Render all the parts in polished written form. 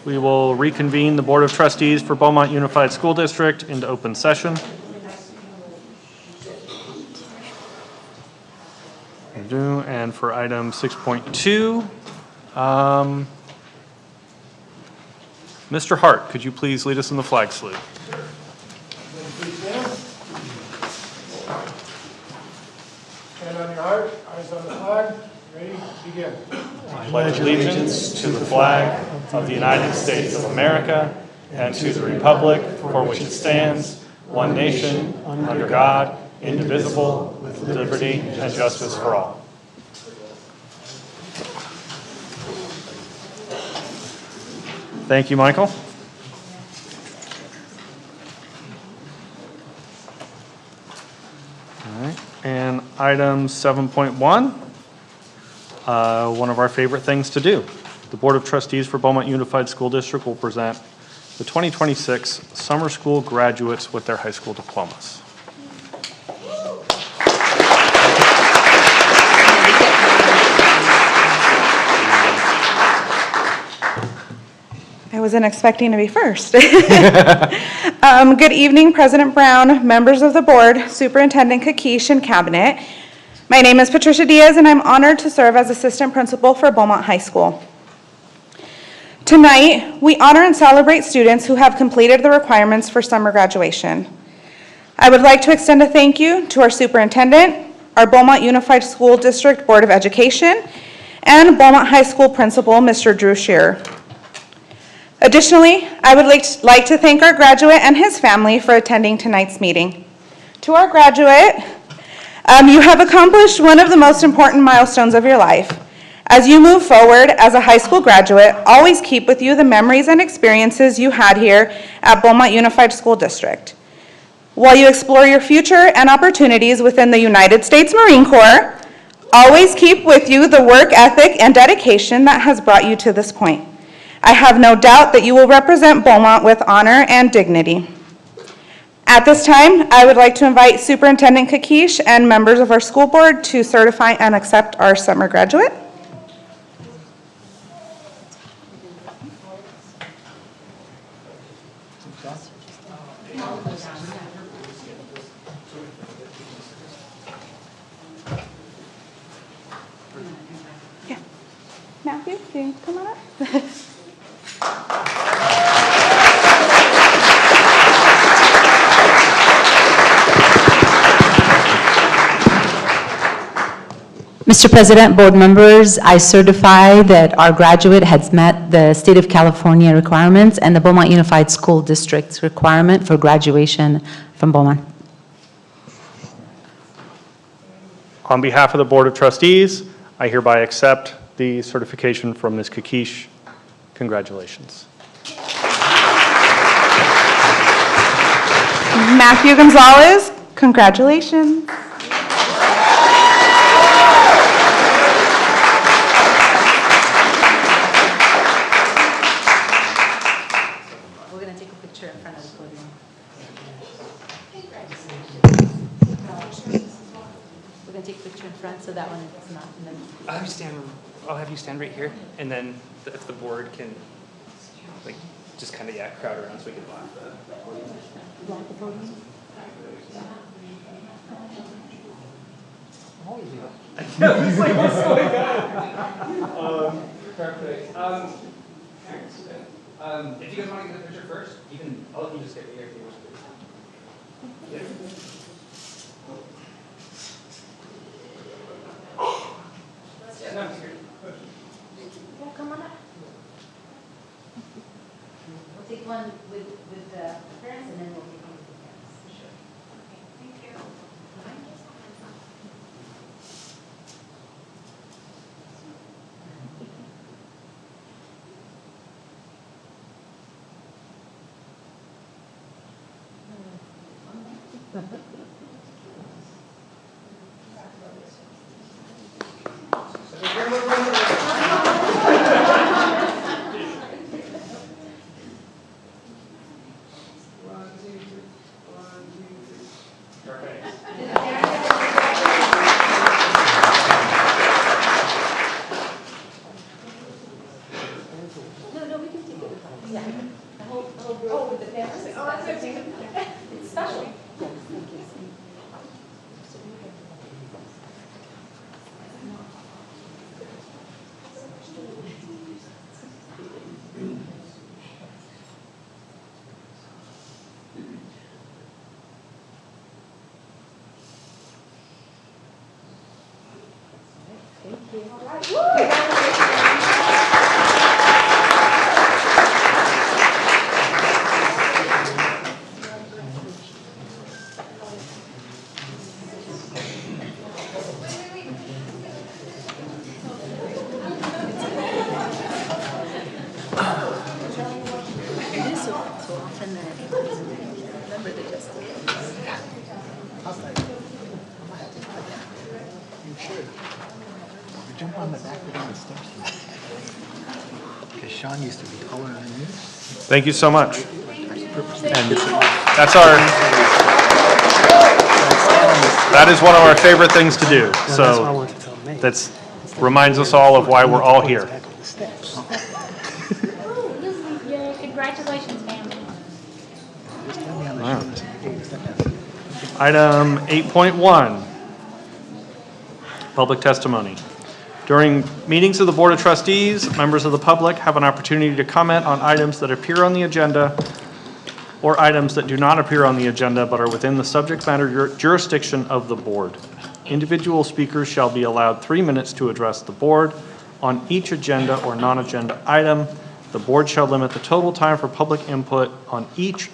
We will reconvene the Board of Trustees for Beaumont Unified School District into open session. And for item 6.2, Mr. Hart, could you please lead us in the flag salute? Hand on your heart, eyes on the flag, ready, begin. I pledge allegiance to the flag of the United States of America and to the republic for which it stands, one nation, under God, indivisible, with liberty and justice for all. Thank you, Michael. All right, and item 7.1, one of our favorite things to do. The Board of Trustees for Beaumont Unified School District will present the 2026 summer school graduates with their high school diplomas. I wasn't expecting to be first. Good evening, President Brown, members of the board, Superintendent Kakish, and Cabinet. My name is Patricia Diaz, and I'm honored to serve as Assistant Principal for Beaumont High School. Tonight, we honor and celebrate students who have completed the requirements for summer graduation. I would like to extend a thank you to our Superintendent, our Beaumont Unified School District Board of Education, and Beaumont High School Principal, Mr. Drew Shearer. Additionally, I would like to thank our graduate and his family for attending tonight's meeting. To our graduate, you have accomplished one of the most important milestones of your life. As you move forward as a high school graduate, always keep with you the memories and experiences you had here at Beaumont Unified School District. While you explore your future and opportunities within the United States Marine Corps, always keep with you the work ethic and dedication that has brought you to this point. I have no doubt that you will represent Beaumont with honor and dignity. At this time, I would like to invite Superintendent Kakish and members of our school board to certify and accept our summer graduate. Yeah. Matthew, can you come on up? Mr. President, board members, I certify that our graduate has met the State of California requirements and the Beaumont Unified School District's requirement for graduation from Beaumont. On behalf of the Board of Trustees, I hereby accept the certification from Ms. Kakish. Congratulations. Matthew Gonzalez, congratulations. We're going to take a picture in front of the podium. We're going to take a picture in front so that one is not. I'll have you stand right here, and then if the board can, like, just kind of crowd around so we can block the podium. It's like, what's going on? Perfect. If you guys want to get a picture first, I'll let you just get me here if you want to. Yeah. Yeah, no, here. Yeah, come on up. We'll take one with the parents and then we'll take one with the parents. Sure. Okay, thank you. Jump on the back of the steps. Because Sean used to be taller than you. Thank you so much. And that is one of our favorite things to do. So that reminds us all of why we're all here. Yay, congratulations, family. Item 8.1, public testimony. During meetings of the Board of Trustees, members of the public have an opportunity to comment on items that appear on the agenda or items that do not appear on the agenda but are within the subject matter jurisdiction of the board. Individual speakers shall be allowed 3 minutes to address the board on each agenda or non-agenda item. The board shall limit the total time for public input on each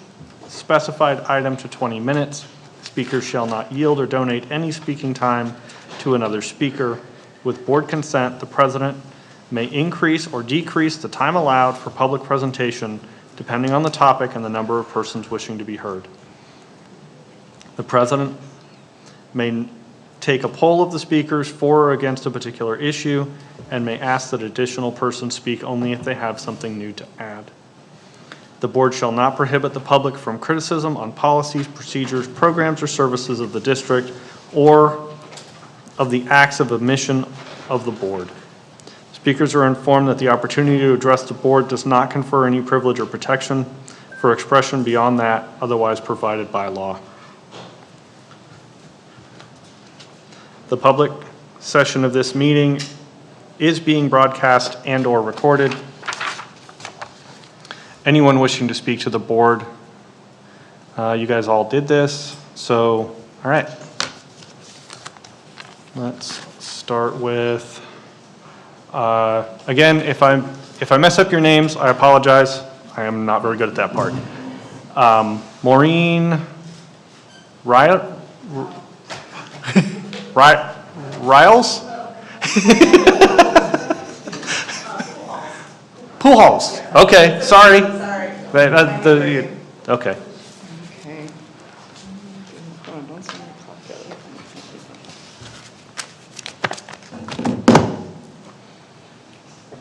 specified item to 20 minutes. Speakers shall not yield or donate any speaking time to another speaker. With board consent, the president may increase or decrease the time allowed for public presentation depending on the topic and the number of persons wishing to be heard. The president may take a poll of the speakers for or against a particular issue and may ask that additional persons speak only if they have something new to add. The board shall not prohibit the public from criticism on policies, procedures, programs, or services of the district or of the acts of admission of the board. Speakers are informed that the opportunity to address the board does not confer any privilege or protection for expression beyond that otherwise provided by law. The public session of this meeting is being broadcast and or recorded. Anyone wishing to speak to the board, you guys all did this, so all right. Let's start with, again, if I mess up your names, I apologize. I am not very good at that part. Maureen Riles? Pujols. Okay, sorry. Okay. Okay. Hold on, don't send me a clock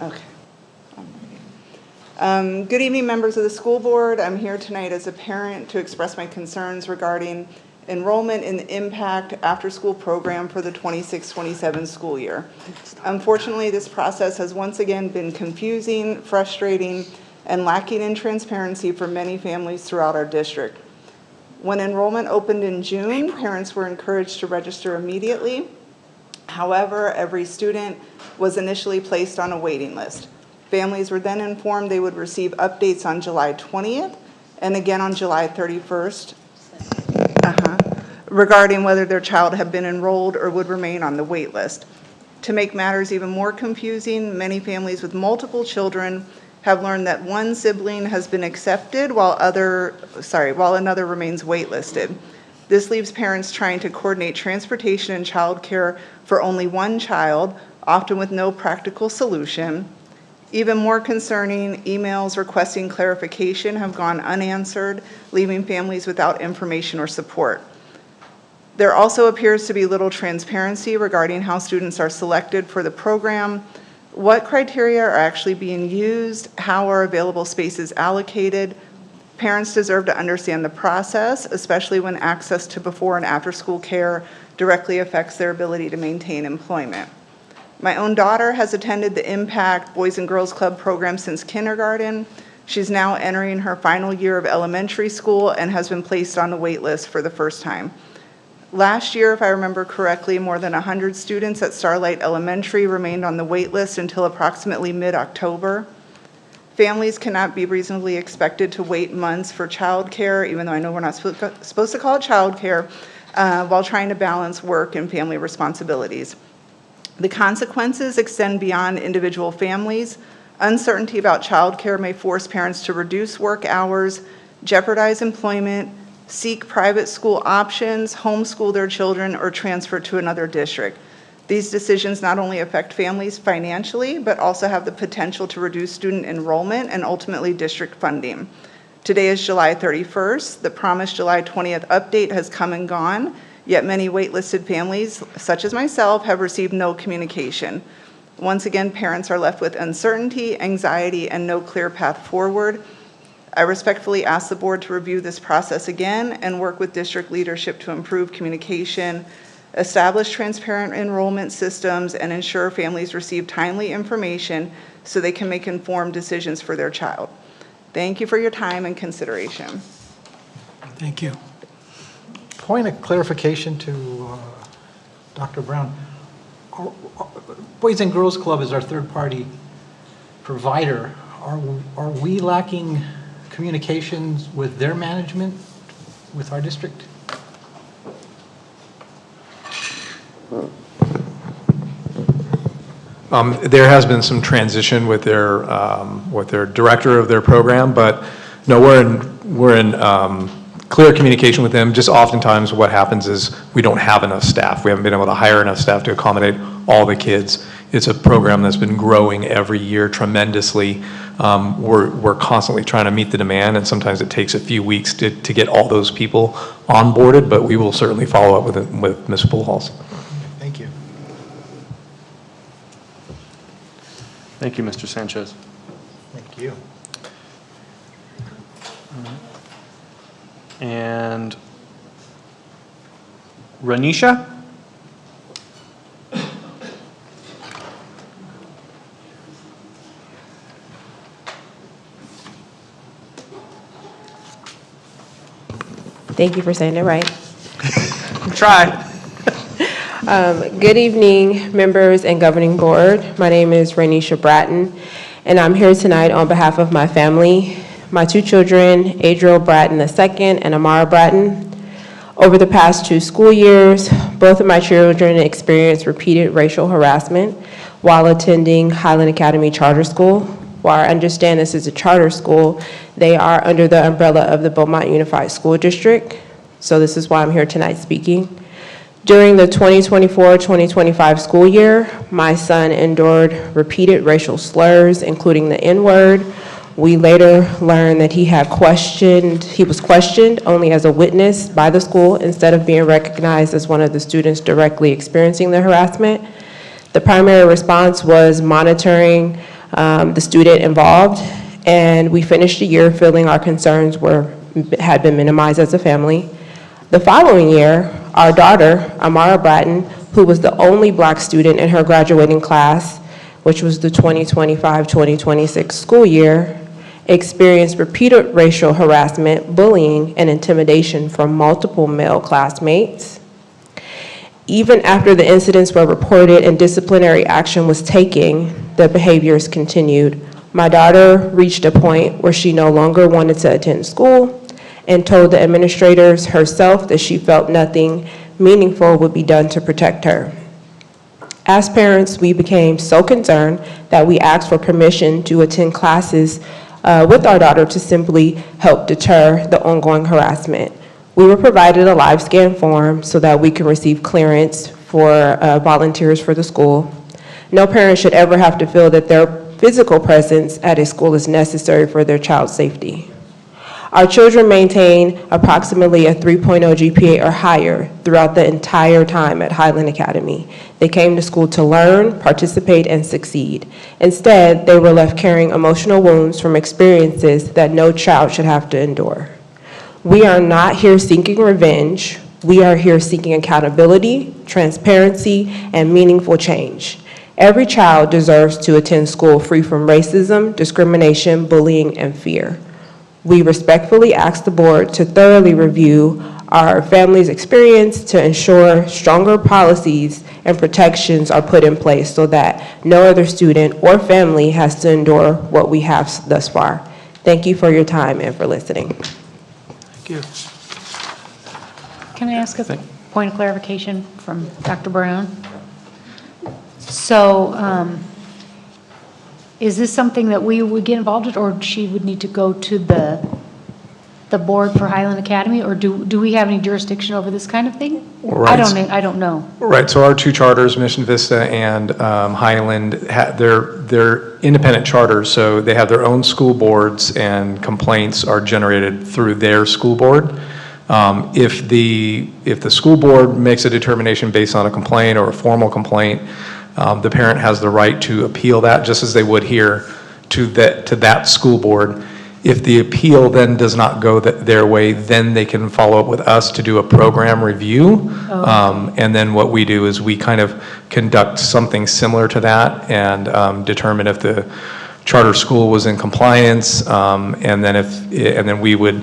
out. Okay. I'm ready. Good evening, members of the school board. I'm here tonight as a parent to express my concerns regarding enrollment in the impact after-school program for the 26-27 school year. Unfortunately, this process has once again been confusing, frustrating, and lacking in transparency for many families throughout our district. When enrollment opened in June, parents were encouraged to register immediately. However, every student was initially placed on a waiting list. Families were then informed they would receive updates on July 20th and again on July 31st regarding whether their child had been enrolled or would remain on the wait list. To make matters even more confusing, many families with multiple children have learned that one sibling has been accepted while another remains waitlisted. This leaves parents trying to coordinate transportation and childcare for only one child, often with no practical solution. Even more concerning, emails requesting clarification have gone unanswered, leaving families without information or support. There also appears to be little transparency regarding how students are selected for the program, what criteria are actually being used, how are available spaces allocated. Parents deserve to understand the process, especially when access to before and after school care directly affects their ability to maintain employment. My own daughter has attended the Impact Boys and Girls Club program since kindergarten. She's now entering her final year of elementary school and has been placed on the wait list for the first time. Last year, if I remember correctly, more than 100 students at Starlight Elementary remained on the wait list until approximately mid-October. Families cannot be reasonably expected to wait months for childcare, even though I know we're not supposed to call it childcare, while trying to balance work and family responsibilities. The consequences extend beyond individual families. Uncertainty about childcare may force parents to reduce work hours, jeopardize employment, seek private school options, homeschool their children, or transfer to another district. These decisions not only affect families financially, but also have the potential to reduce student enrollment and ultimately district funding. Today is July 31st. The promised July 20th update has come and gone, yet many waitlisted families, such as myself, have received no communication. Once again, parents are left with uncertainty, anxiety, and no clear path forward. I respectfully ask the board to review this process again and work with district leadership to improve communication, establish transparent enrollment systems, and ensure families receive timely information so they can make informed decisions for their child. Thank you for your time and consideration. Thank you. Point of clarification to Dr. Brown. Boys and Girls Club is our third-party provider. Are we lacking communications with their management, with our district? There has been some transition with their director of their program, but no, we're in clear communication with them. Just oftentimes what happens is we don't have enough staff. We haven't been able to hire enough staff to accommodate all the kids. It's a program that's been growing every year tremendously. We're constantly trying to meet the demand, and sometimes it takes a few weeks to get all those people onboarded, but we will certainly follow up with Ms. Pullhals. Thank you. Thank you, Mr. Sanchez. Thank you. And Ranisha? Thank you for saying it right. Try. Good evening, members and governing board. My name is Ranisha Bratton, and I'm here tonight on behalf of my family, my two children, Adriel Bratton II and Amara Bratton. Over the past 2 school years, both of my children experienced repeated racial harassment while attending Highland Academy Charter School. While I understand this is a charter school, they are under the umbrella of the Beaumont Unified School District, so this is why I'm here tonight speaking. During the 2024-2025 school year, my son endured repeated racial slurs, including the N-word. We later learned that he was questioned only as a witness by the school instead of being recognized as one of the students directly experiencing the harassment. The primary response was monitoring the student involved, and we finished the year feeling our concerns had been minimized as a family. The following year, our daughter, Amara Bratton, who was the only Black student in her graduating class, which was the 2025-2026 school year, experienced repeated racial harassment, bullying, and intimidation from multiple male classmates. Even after the incidents were reported and disciplinary action was taken, the behaviors continued. My daughter reached a point where she no longer wanted to attend school and told the administrators herself that she felt nothing meaningful would be done to protect her. As parents, we became so concerned that we asked for permission to attend classes with our daughter to simply help deter the ongoing harassment. We were provided a live scan form so that we can receive clearance for volunteers for the school. No parent should ever have to feel that their physical presence at a school is necessary for their child's safety. Our children maintain approximately a 3.0 GPA or higher throughout the entire time at Highland Academy. They came to school to learn, participate, and succeed. Instead, they were left carrying emotional wounds from experiences that no child should have to endure. We are not here seeking revenge. We are here seeking accountability, transparency, and meaningful change. Every child deserves to attend school free from racism, discrimination, bullying, and fear. We respectfully ask the board to thoroughly review our family's experience to ensure stronger policies and protections are put in place so that no other student or family has to endure what we have thus far. Thank you for your time and for listening. Thank you. Can I ask a point of clarification from Dr. Brown? So is this something that we would get involved in, or she would need to go to the board for Highland Academy, or do we have any jurisdiction over this kind of thing? Right. I don't know. Right, so our two charters, Mission Vista and Highland, they're independent charters, so they have their own school boards, and complaints are generated through their school board. If the school board makes a determination based on a complaint or a formal complaint, the parent has the right to appeal that, just as they would here, to that school board. If the appeal then does not go their way, then they can follow up with us to do a program review. And then what we do is we kind of conduct something similar to that and determine if the charter school was in compliance, and then we would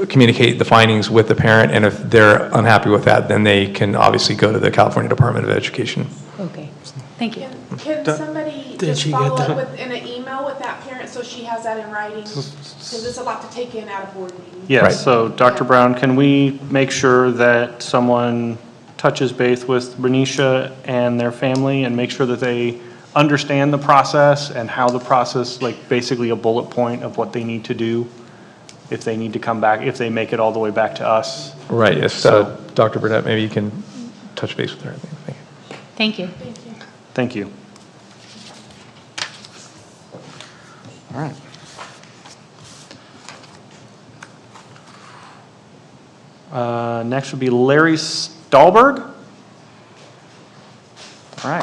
communicate the findings with the parent, and if they're unhappy with that, then they can obviously go to the California Department of Education. Okay, thank you. Can somebody just follow up with, in an email with that parent so she has that in writing? Because it's a lot to take in at a board meeting. Yes, Right. so Dr. Brown, can we make sure that someone touches base with Renisha and their family and make sure that they understand the process and how the process, like basically a bullet point of what they need to do if they need to come back, if they make it all the way back to us? Right, if Dr. Burnett, maybe you can touch base with her. Thank you. Thank you. All right. Next would be Larry Stahlberg. All right.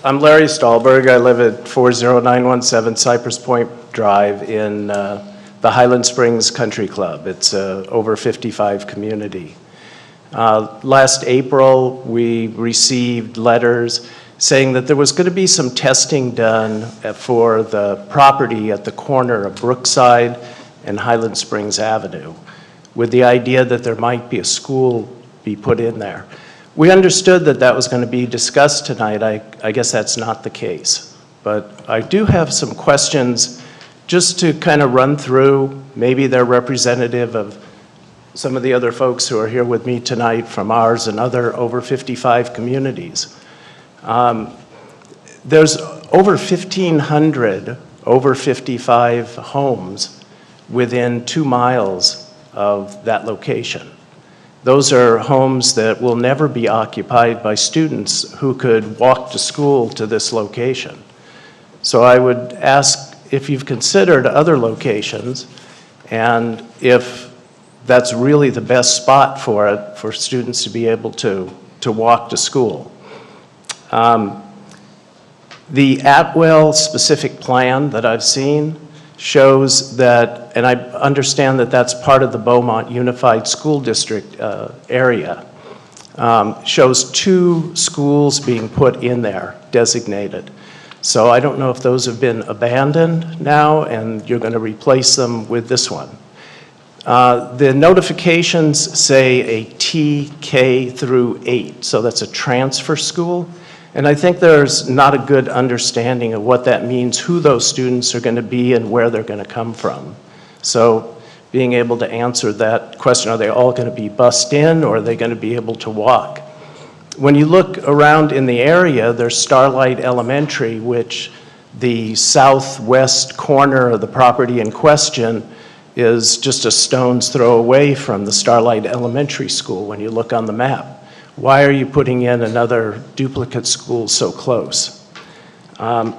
I'm Larry Stahlberg. I live at 40917 Cypress Point Drive in the Highland Springs Country Club. It's a over 55 community. Last April, we received letters saying that there was going to be some testing done for the property at the corner of Brookside and Highland Springs Avenue, with the idea that there might be a school be put in there. We understood that that was going to be discussed tonight. I guess that's not the case. But I do have some questions just to kind of run through. Maybe they're representative of some of the other folks who are here with me tonight from ours and other over 55 communities. There's over 1,500 over 55 homes within 2 miles of that location. Those are homes that will never be occupied by students who could walk to school to this location. So I would ask if you've considered other locations and if that's really the best spot for it, for students to be able to walk to school. The Atwell specific plan that I've seen shows that, and I understand that that's part of the Beaumont Unified School District area, shows 2 schools being put in there, designated. So I don't know if those have been abandoned now and you're going to replace them with this one. The notifications say a TK through 8, so that's a transfer school. And I think there's not a good understanding of what that means, who those students are going to be and where they're going to come from. So being able to answer that question, are they all going to be bused in or are they going to be able to walk? When you look around in the area, there's Starlight Elementary, which the southwest corner of the property in question is just a stone's throw away from the Starlight Elementary School when you look on the map. Why are you putting in another duplicate school so close? The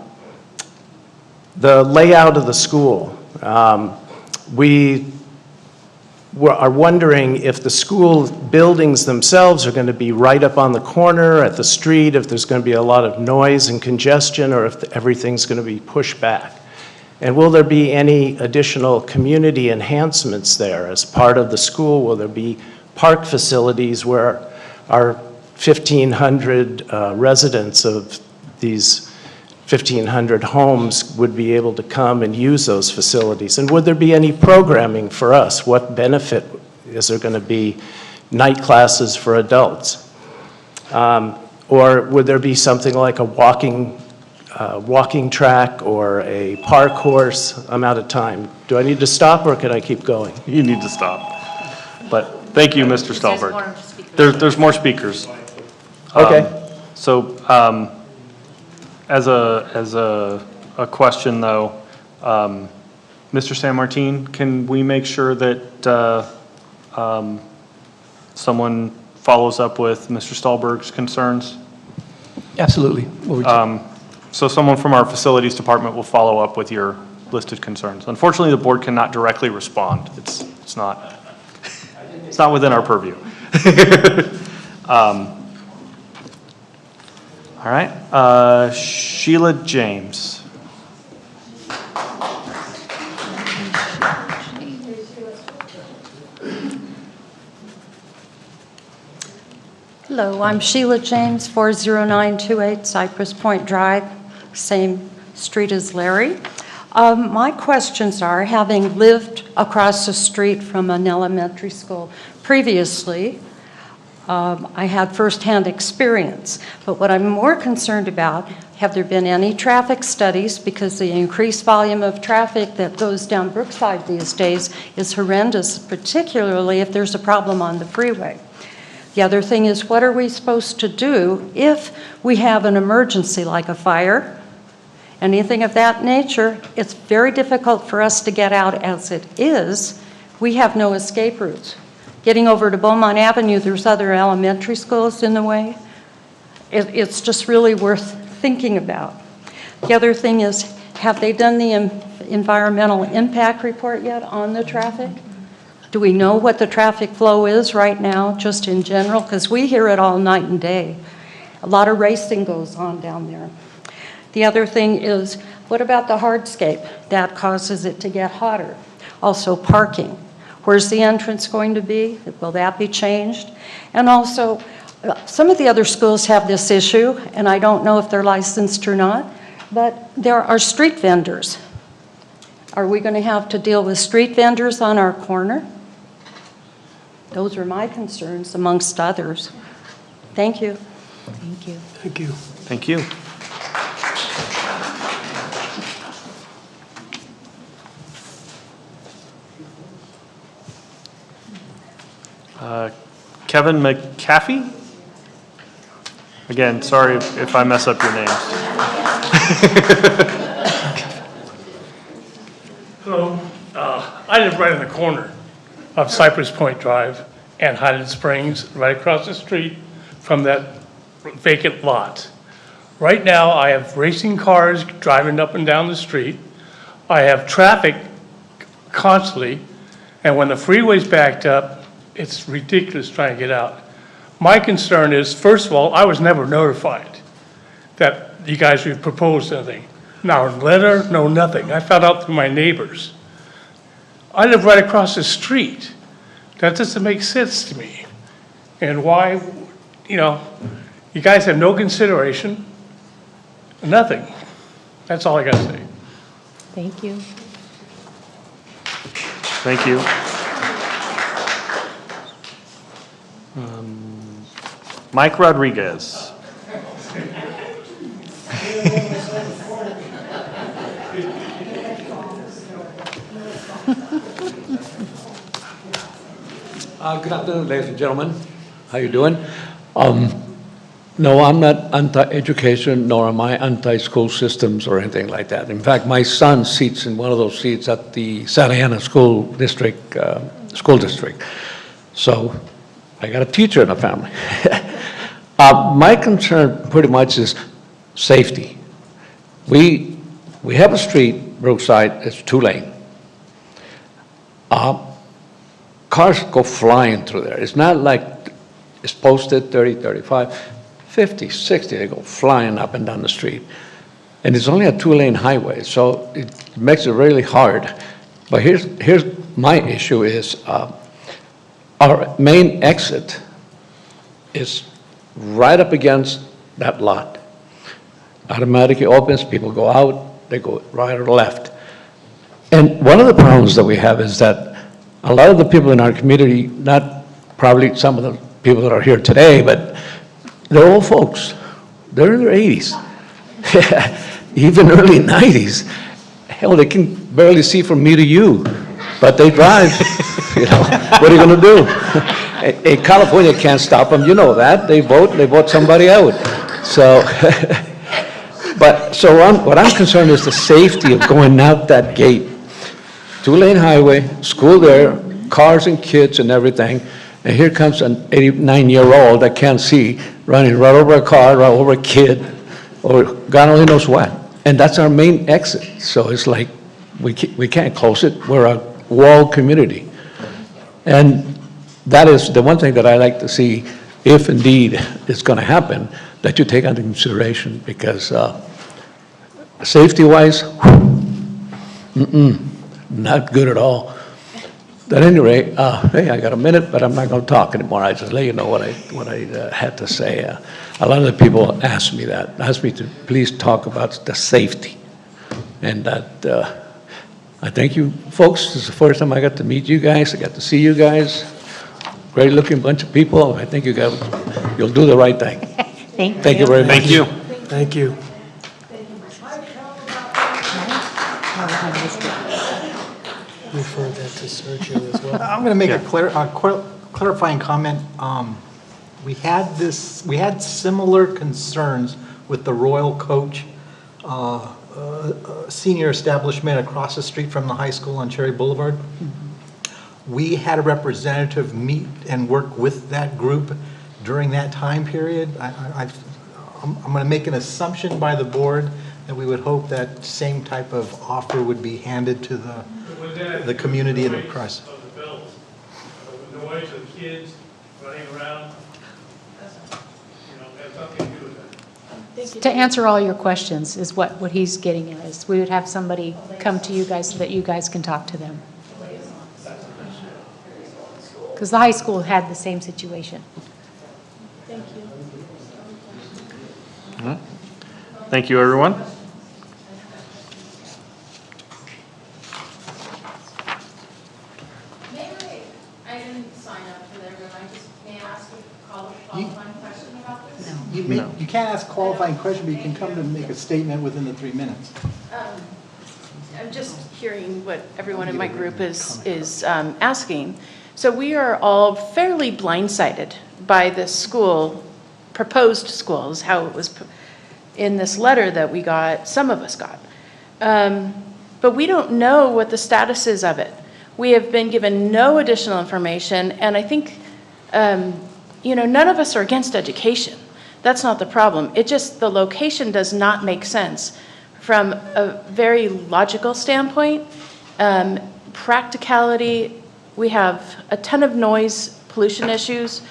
layout of the school. We are wondering if the school buildings themselves are going to be right up on the corner at the street, if there's going to be a lot of noise and congestion, or if everything's going to be pushed back. And will there be any additional community enhancements there as part of the school? Will there be park facilities where our 1,500 residents of these 1,500 homes would be able to come and use those facilities? And would there be any programming for us? What benefit is there going to be? Night classes for adults? Or would there be something like a walking track or a park course? I'm out of time. Do I need to stop or can I keep going? You need to stop. But thank you, Mr. Stolberg. There's more speakers. Okay. As a question though, Mr. San Martin, can we make sure that someone follows up with Mr. Stolberg's concerns? Absolutely. So someone from our facilities department will follow up with your listed concerns. Unfortunately, the board cannot directly respond. It's not within our purview. All right, Sheila James. Hello, I'm Sheila James, 40928 Cypress Point Drive, same street as Larry. My questions are, having lived across the street from an elementary school previously, I had firsthand experience. But what I'm more concerned about, have there been any traffic studies? Because the increased volume of traffic that goes down Brookside these days is horrendous, particularly if there's a problem on the freeway. The other thing is, what are we supposed to do if we have an emergency like a fire, anything of that nature? It's very difficult for us to get out as it is. We have no escape routes. Getting over to Beaumont Avenue, there's other elementary schools in the way. It's just really worth thinking about. The other thing is, have they done the environmental impact report yet on the traffic? Do we know what the traffic flow is right now, just in general? Because we hear it all night and day. A lot of racing goes on down there. The other thing is, what about the hardscape? That causes it to get hotter. Also, parking. Where's the entrance going to be? Will that be changed? And also, some of the other schools have this issue, and I don't know if they're licensed or not, but there are street vendors. Are we going to have to deal with street vendors on our corner? Those are my concerns, amongst others. Thank you. Thank you. Thank you. Thank you. Kevin McCaffey? Again, sorry if I mess up your names. Hello. I live right in the corner of Cypress Point Drive and Highland Springs, right across the street from that vacant lot. Right now, I have racing cars driving up and down the street. I have traffic constantly, and when the freeway's backed up, it's ridiculous trying to get out. My concern is, first of all, I was never notified that you guys would propose anything. No letter, no nothing. I found out through my neighbors. I live right across the street. That doesn't make sense to me. And why, you guys have no consideration, nothing. That's all I got to say. Thank you. Thank you. Mike Rodriguez. Good afternoon, ladies and gentlemen. How you doing? No, I'm not anti-education, nor am I anti-school systems or anything like that. In fact, my son sits in one of those seats at the Santa Ana School District. So I got a teacher in the family. My concern pretty much is safety. We have a street, Brookside, it's 2-lane. Cars go flying through there. It's not like it's posted 30, 35, 50, 60, they go flying up and down the street. And it's only a 2-lane highway, so it makes it really hard. But here's my issue is, our main exit is right up against that lot. Automatically opens, people go out, they go right or left. And one of the problems that we have is that a lot of the people in our community, not probably some of the people that are here today, but they're old folks. They're in their 80s, even early 90s. Hell, they can barely see from me to you, but they drive. You know, what are you going to do? In California can't stop them. You know that. They vote somebody out. So, what I'm concerned is the safety of going out that gate. 2-lane highway, school there, cars and kids and everything. And here comes an 89-year-old that can't see, running right over a car, right over a kid, or God only knows what. And that's our main exit. So it's like, we can't close it. We're a walled community. And that is the one thing that I like to see, if indeed it's going to happen, that you take under consideration, because safety-wise, not good at all. At any rate, hey, I got a minute, but I'm not going to talk anymore. I just let you know what I had to say. A lot of the people asked me to please talk about the safety, and that I thank you, folks. This is the first time I got to meet you guys. I got to see you guys. Great-looking bunch of people. I think you'll do the right thing. Thank you very much. Thank you. Thank you. Refer that to Sergio as well. I'm going to make a clarifying comment. We had similar concerns with the Royal Coach senior establishment across the street from the high school on Cherry Boulevard. We had a representative meet and work with that group during that time period. I'm going to make an assumption by the board that we would hope that same type of offer would be handed to the community and the press. Of the bills, the noise of the kids running around, has something to do with that. To answer all your questions is what he's getting at, is we would have somebody come to you guys so that you guys can talk to them. Because the high school had the same situation. Thank you. All right. Thank you, everyone. I didn't sign up for that room. May I ask a qualifying question about this? You can't ask qualifying question, but you can come to make a statement within the 3 minutes. I'm just hearing what everyone in my group is asking. So we are all fairly blindsided by this school, proposed school, is how it was in this letter that we got, some of us got. But we don't know what the status is of it. We have been given no additional information, and I think, none of us are against education. That's not the problem. It just, the location does not make sense from a very logical standpoint. Practicality, we have a ton of noise pollution issues,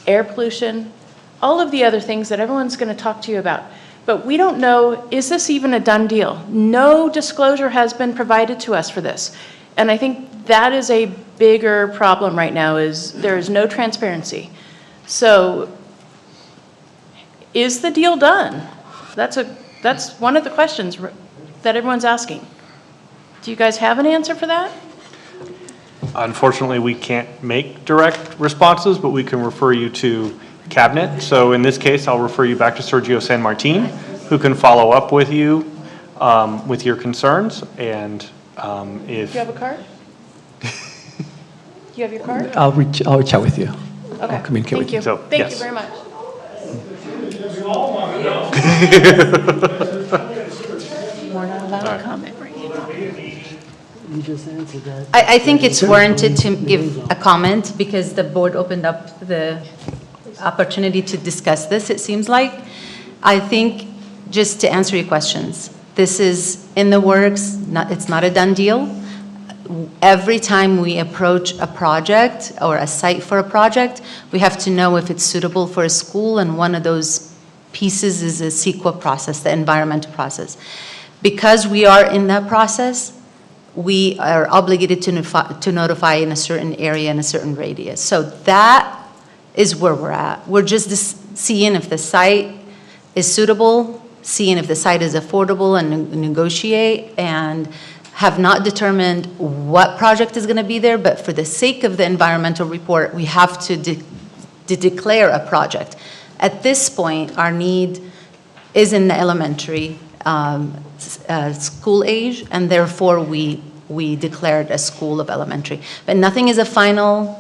air pollution, all of the other things that everyone's going to talk to you about. But we don't know, is this even a done deal? No disclosure has been provided to us for this. And I think that is a bigger problem right now, is there is no transparency. So is the deal done? That's one of the questions that everyone's asking. Do you guys have an answer for that? Unfortunately, we can't make direct responses, but we can refer you to Cabinet. So in this case, I'll refer you back to Sergio San Martin, who can follow up with you with your concerns. And if Do you have a card? Do you have your card? I'll reach out with you. Okay. I'll communicate with you. So, Thank yes. you very much. We're not allowed to comment right now. You just answered that. I think it's warranted to give a comment because the board opened up the opportunity to discuss this, it seems like. I think, just to answer your questions, this is in the works, it's not a done deal. Every time we approach a project or a site for a project, we have to know if it's suitable for a school, and one of those pieces is a CEQA process, the environmental process. Because we are in that process, we are obligated to notify in a certain area in a certain radius. So that is where we're at. We're just seeing if the site is suitable, seeing if the site is affordable, and negotiate, and have not determined what project is going to be there, but for the sake of the environmental report, we have to declare a project. At this point, our need is in the elementary school age, and therefore we declared a school of elementary. But nothing is a final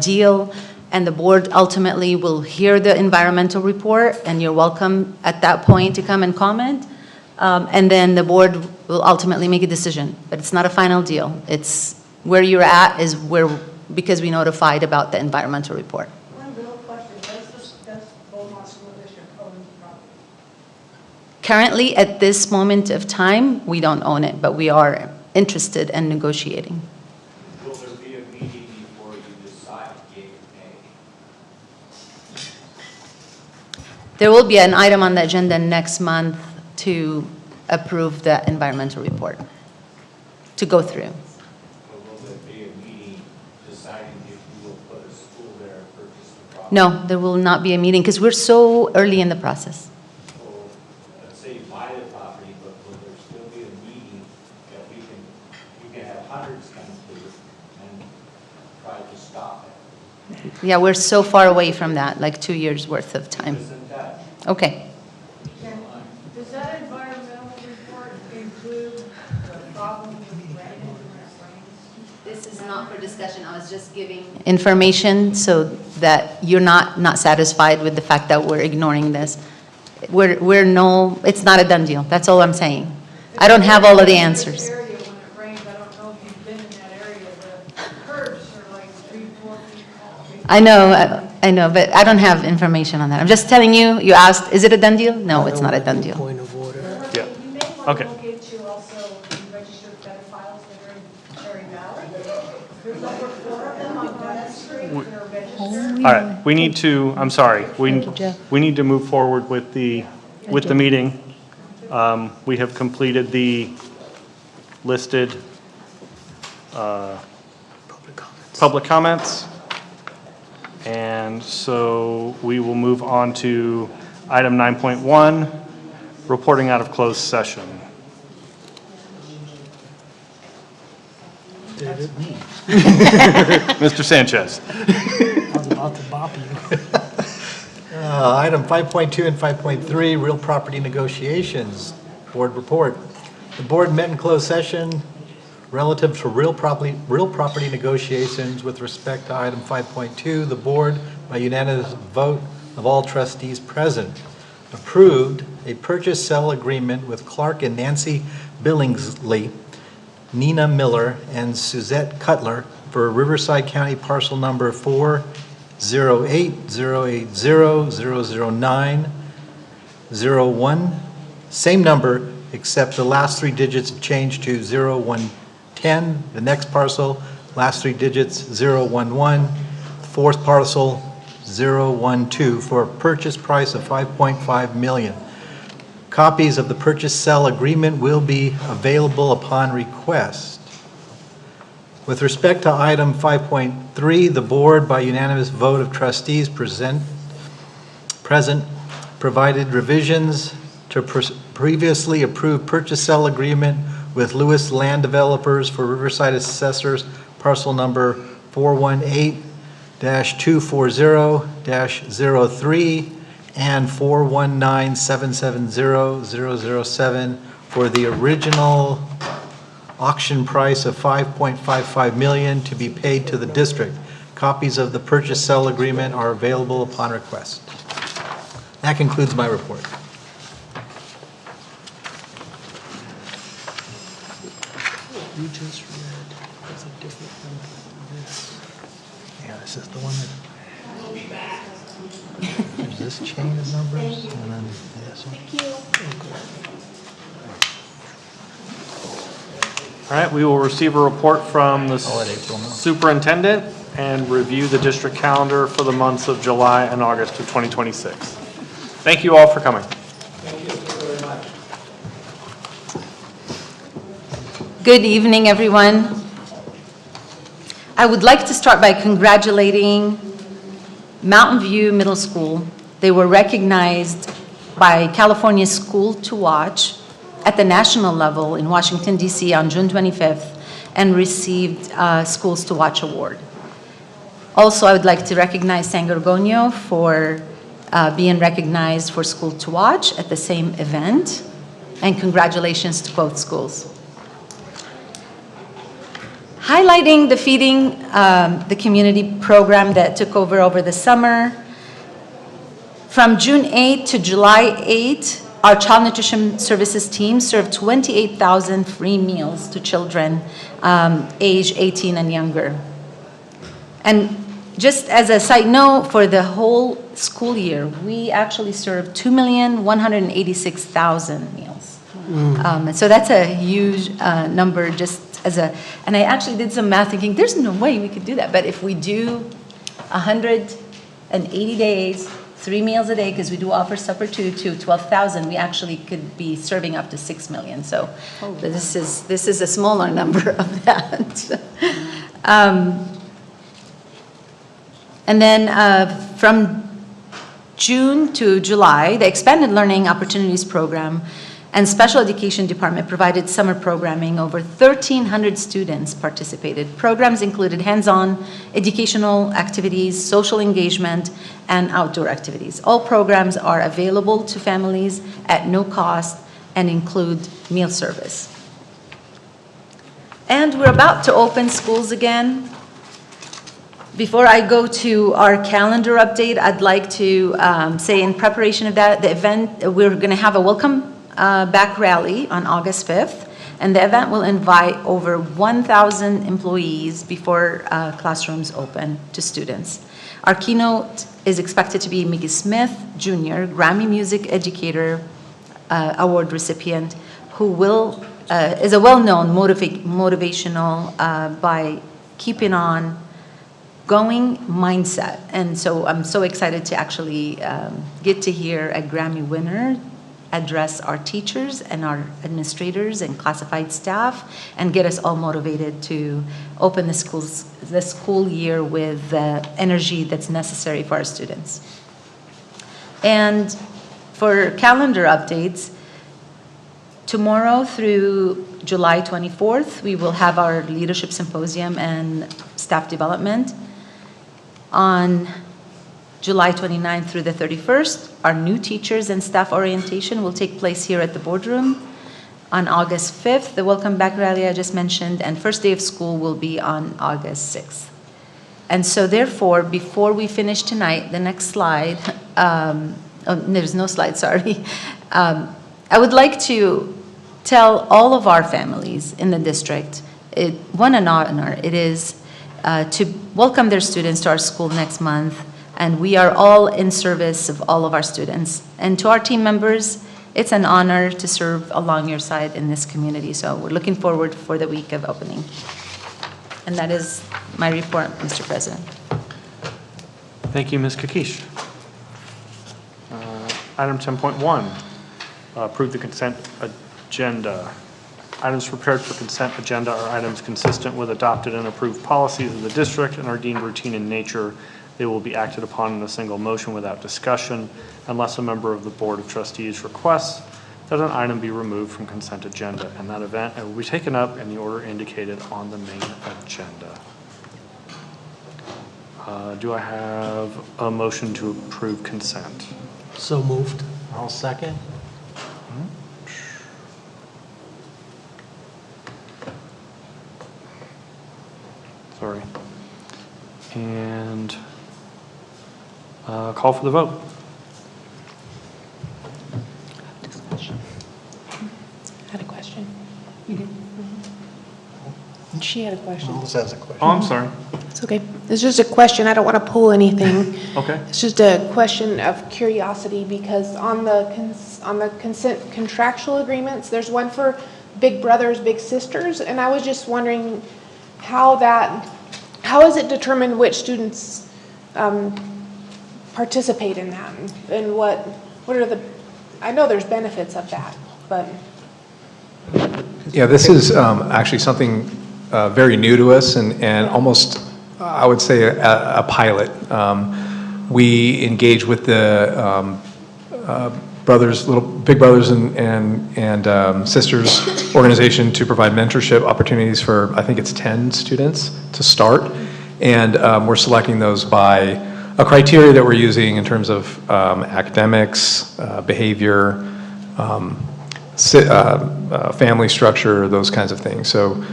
deal, and the board ultimately will hear the environmental report, and you're welcome at that point to come and comment. And then the board will ultimately make a decision, but it's not a final deal. It's where you're at is where, because we notified about the environmental report. One real question, does Beaumont School District own the property? Currently, at this moment of time, we don't own it, but we are interested in negotiating. Will there be a meeting before you decide yea or nay? There will be an item on the agenda next month to approve the environmental report, to go through. Or will there be a meeting deciding if you will put a school there or purchase the property? No, there will not be a meeting because we're so early in the process. So, let's say you buy the property, but will there still be a meeting that you can have hundreds come to and try to stop it? Yeah, we're so far away from that, like 2 years worth of time. Isn't that? Okay. Does that environmental report include the problem with rain? This is not for discussion. I was just giving information so that you're not satisfied with the fact that we're ignoring this. It's not a done deal. That's all I'm saying. I don't have all of the answers. Area when it rains, I don't know if you've been in that area, the curbs are like 3-4 feet tall. I know, but I don't have information on that. I'm just telling you, you asked, is it a done deal? No, it's not a done deal. Point of order. Yeah. You may want Okay. to look into also the registered pedophiles that are in Cherry Valley. There's over 4 of them on Dunn Street that are registered. All right, we need to, I'm sorry, Thank you, Jeff. we need to move forward with the meeting. We have completed the listed public comments. And so we will move on to item 9.1, reporting out of closed session. Mr. Sanchez. I was about to bop you. Item 5.2 and 5.3, real property negotiations, board report. The board met in closed session relative to real property negotiations with respect to item 5.2. The board, by unanimous vote of all trustees present, approved a purchase-sell agreement with Clark and Nancy Billingsley, Nina Miller, and Suzette Cutler for Riverside County parcel number 408-080-009-01. Same number, except the last 3 digits changed to 0110. The next parcel, last 3 digits 011. Fourth parcel 012 for a purchase price of $5.5 million. Copies of the purchase-sell agreement will be available upon request. With respect to item 5.3, the board, by unanimous vote of trustees present, provided revisions to previously approved purchase-sell agreement with Lewis Land Developers for Riverside Assessors parcel number 418-240-03 and 419-770-007 for the original auction price of $5.55 million to be paid to the district. Copies of the purchase-sell agreement are available upon request. That concludes my report. You just read, there's a different one from this. Yeah, this is the one that, there's this chain of numbers, and then this one. All right, we will receive a report from the superintendent and review the district calendar for the months of July and August of 2026. Thank you all for coming. Thank you very much. Good evening, everyone. I would like to start by congratulating Mountain View Middle School. They were recognized by California School to Watch at the national level in Washington, D.C. on June 25th and received Schools to Watch Award. Also, I would like to recognize San Gorgonio for being recognized for School to Watch at the same event, and congratulations to both schools. Highlighting the Feeding the Community program that took over the summer. From June 8 to July 8, our Child Nutrition Services team served 28,000 free meals to children age 18 and younger. And just as a side note, for the whole school year, we actually served 2,186,000 meals. So that's a huge number just as a, and I actually did some math thinking, there's no way we could do that. But if we do 180 days, 3 meals a day, because we do offer supper to 12,000, we actually could be serving up to 6 million. So this is a smaller number of that. And then from June to July, the Expanded Learning Opportunities Program and Special Education Department provided summer programming. Over 1,300 students participated. Programs included hands-on educational activities, social engagement, and outdoor activities. All programs are available to families at no cost and include meal service. And we're about to open schools again. Before I go to our calendar update, I'd like to say in preparation of that, the event, we're going to have a welcome back rally on August 5th, and the event will invite over 1,000 employees before classrooms open to students. Our keynote is expected to be Mickey Smith, Jr., Grammy Music Educator Award recipient, who is a well-known motivational by keeping on going mindset. And so I'm so excited to actually get to hear a Grammy winner address our teachers and our administrators and classified staff and get us all motivated to open the school year with the energy that's necessary for our students. And for calendar updates, tomorrow through July 24th, we will have our Leadership Symposium and Staff Development. On July 29th through the 31st, our new teachers and staff orientation will take place here at the boardroom. On August 5th, the Welcome Back Rally I just mentioned, and first day of school will be on August 6th. And so therefore, before we finish tonight, the next slide, there's no slide, sorry. I would like to tell all of our families in the district, what an honor it is to welcome their students to our school next month. And we are all in service of all of our students. And to our team members, it's an honor to serve along your side in this community. So we're looking forward for the week of opening. And that is my report, Mr. President. Thank you, Ms. Kakish. Item 10.1, approve the consent agenda. Items prepared for consent agenda are items consistent with adopted and approved policies of the district and are deemed routine in nature. They will be acted upon in a single motion without discussion unless a member of the Board of Trustees requests that an item be removed from consent agenda. In that event, it will be taken up in the order indicated on the main agenda. Do I have a motion to approve consent? So moved. I'll second. Sorry. And call for the vote. I had a question. You did? She had a question. Alice has a question. Oh, I'm sorry. It's okay. It's just a question. I don't want to pull anything. Okay. It's just a question of curiosity because on the consent contractual agreements, there's one for big brothers, big sisters, and I was just wondering how is it determined which students participate in that and what what are the, I know there's benefits of that, but. Yeah, this is actually something very new to us and almost, I would say, a pilot. We engage with the Big Brothers and Sisters organization to provide mentorship opportunities for, I think it's 10 students to start. And we're selecting those by a criteria that we're using in terms of academics, behavior, family structure, those kinds of things. So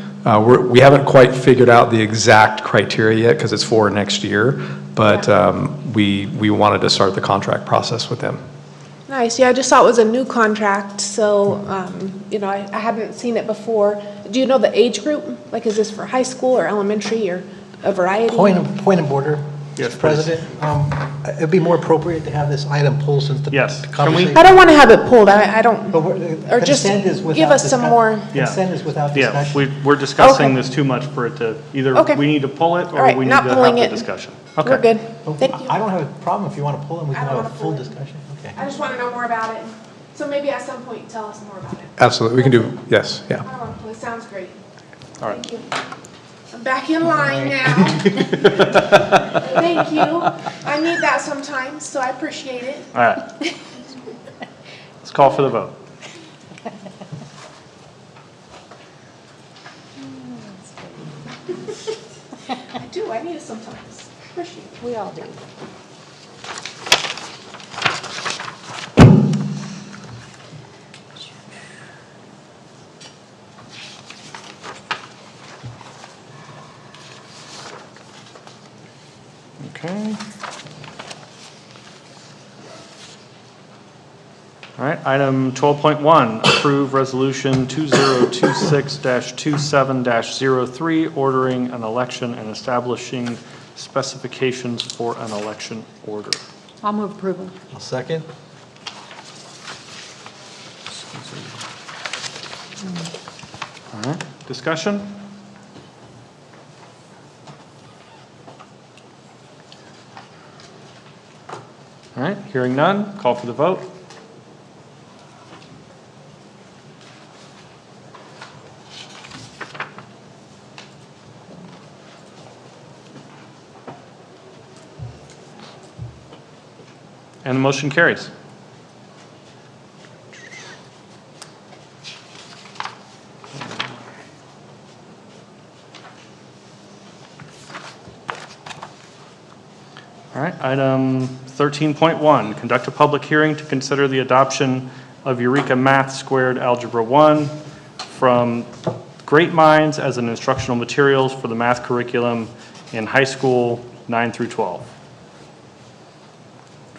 we haven't quite figured out the exact criteria yet because it's for next year, but we wanted to start the contract process with them. Nice. Yeah, I just saw it was a new contract, so, you know, I hadn't seen it before. Do you know the age group? Like, is this for high school or elementary or a variety? Point of order, Yes, Mr. President. It'd be more appropriate to have this item pulled since the conversation. I don't want to have it pulled. I don't, or just consent is without give us some more. Consent is without discussion. Yeah, we're discussing this too much for it to, either we need to pull it or we need to have the discussion. Okay. We're good. Thank you. I don't have a problem if you want to pull it, we can have a full discussion. Okay. I just want to know more about it. So maybe at some point, tell us more about it. Absolutely, we can do, yes, yeah. I don't want to pull it. Sounds great. All right. Thank you. I'm back in line now. Thank you. I need that sometimes, so I appreciate it. All right. Let's call for the vote. I do. I need it sometimes. Appreciate it. We all do. Okay. All right, item 12.1, approve resolution 2026-27-03, ordering an election and establishing specifications for an election order. I'll move approval. I'll second. All right, discussion? All right, hearing none, call for the vote. And the motion carries. All right, item 13.1, conduct a public hearing to consider the adoption of Eureka Math Squared Algebra 1 from Great Minds as an instructional materials for the math curriculum in high school 9 through 12.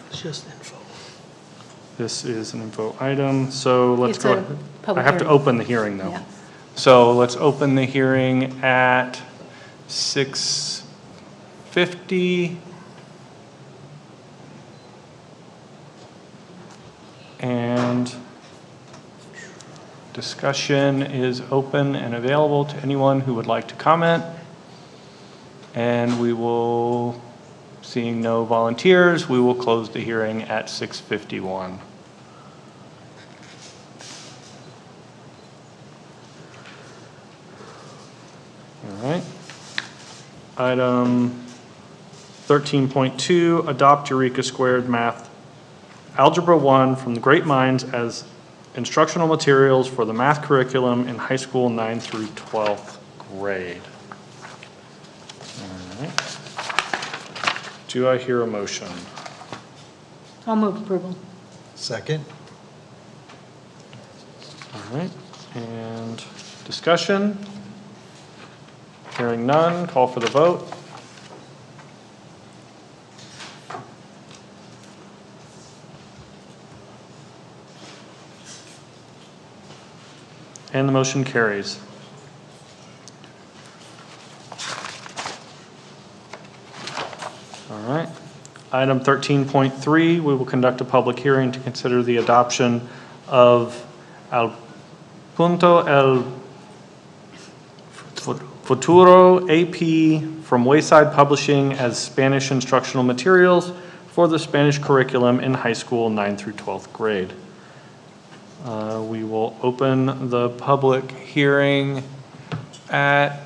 It's just info. This is an info item, so let's It's go a ahead. public I have to hearing. open the hearing though. Yeah. So let's open the hearing at 6:50. And discussion is open and available to anyone who would like to comment. And we will, seeing no volunteers, we will close the hearing at 6:51. All right. Item 13.2, adopt Eureka Squared Math Algebra 1 from the Great Minds as instructional materials for the math curriculum in high school 9 through 12th grade. All right. Do I hear a motion? I'll move approval. Second. All right, and discussion? Hearing none, call for the vote. And the motion carries. All right. Item 13.3, we will conduct a public hearing to consider the adoption of Al Punto El Futuro AP from Wayside Publishing as Spanish instructional materials for the Spanish curriculum in high school 9 through 12th grade. We will open the public hearing at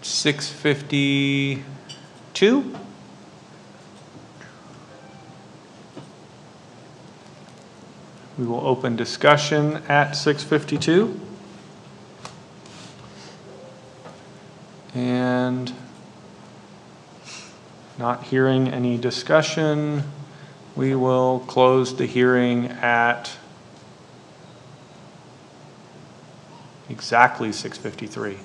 6:52. We will open discussion at 6:52. And not hearing any discussion, we will close the hearing at exactly 6:53.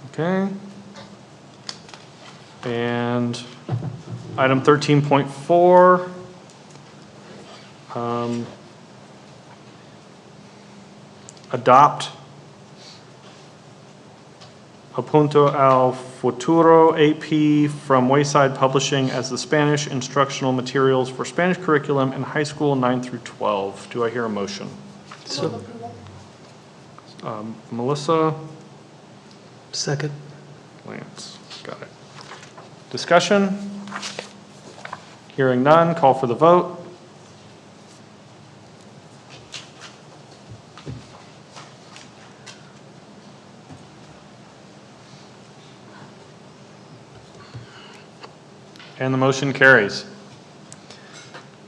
Okay. And item 13.4, adopt Apunto al Futuro AP from Wayside Publishing as the Spanish instructional materials for Spanish curriculum in high school 9 through 12. Do I hear a motion? So, Melissa? second. Lance, got it. Discussion? Hearing none, call for the vote. And the motion carries.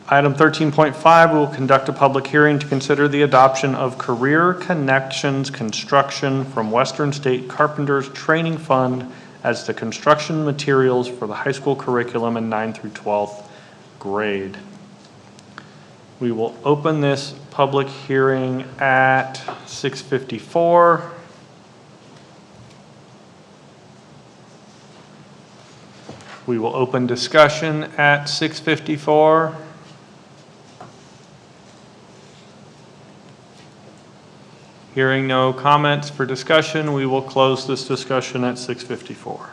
Item 13.5, we will conduct a public hearing to consider the adoption of Career Connections Construction from Western State Carpenters Training Fund as the construction materials for the high school curriculum in 9 through 12th grade. We will open this public hearing at 6:54. We will open discussion at 6:54. Hearing no comments for discussion, we will close this discussion at 6:54.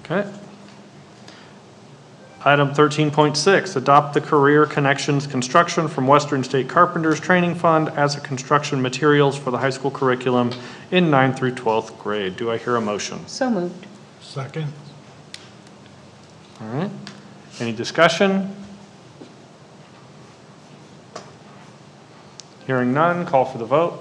Okay. Item 13.6, adopt the Career Connections Construction from Western State Carpenters Training Fund as a construction materials for the high school curriculum in 9 through 12th grade. Do I hear a motion? So moved. Second. All right. Any discussion? Hearing none, call for the vote.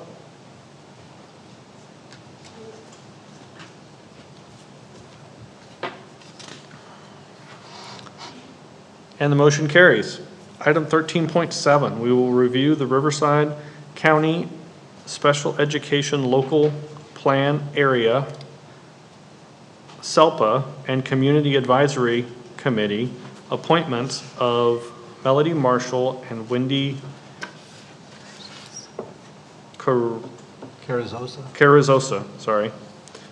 And the motion carries. Item 13.7, we will review the Riverside County Special Education Local Plan Area, SELPA, and Community Advisory Committee appointments of Melody Marshall and Wendy Carrizosa,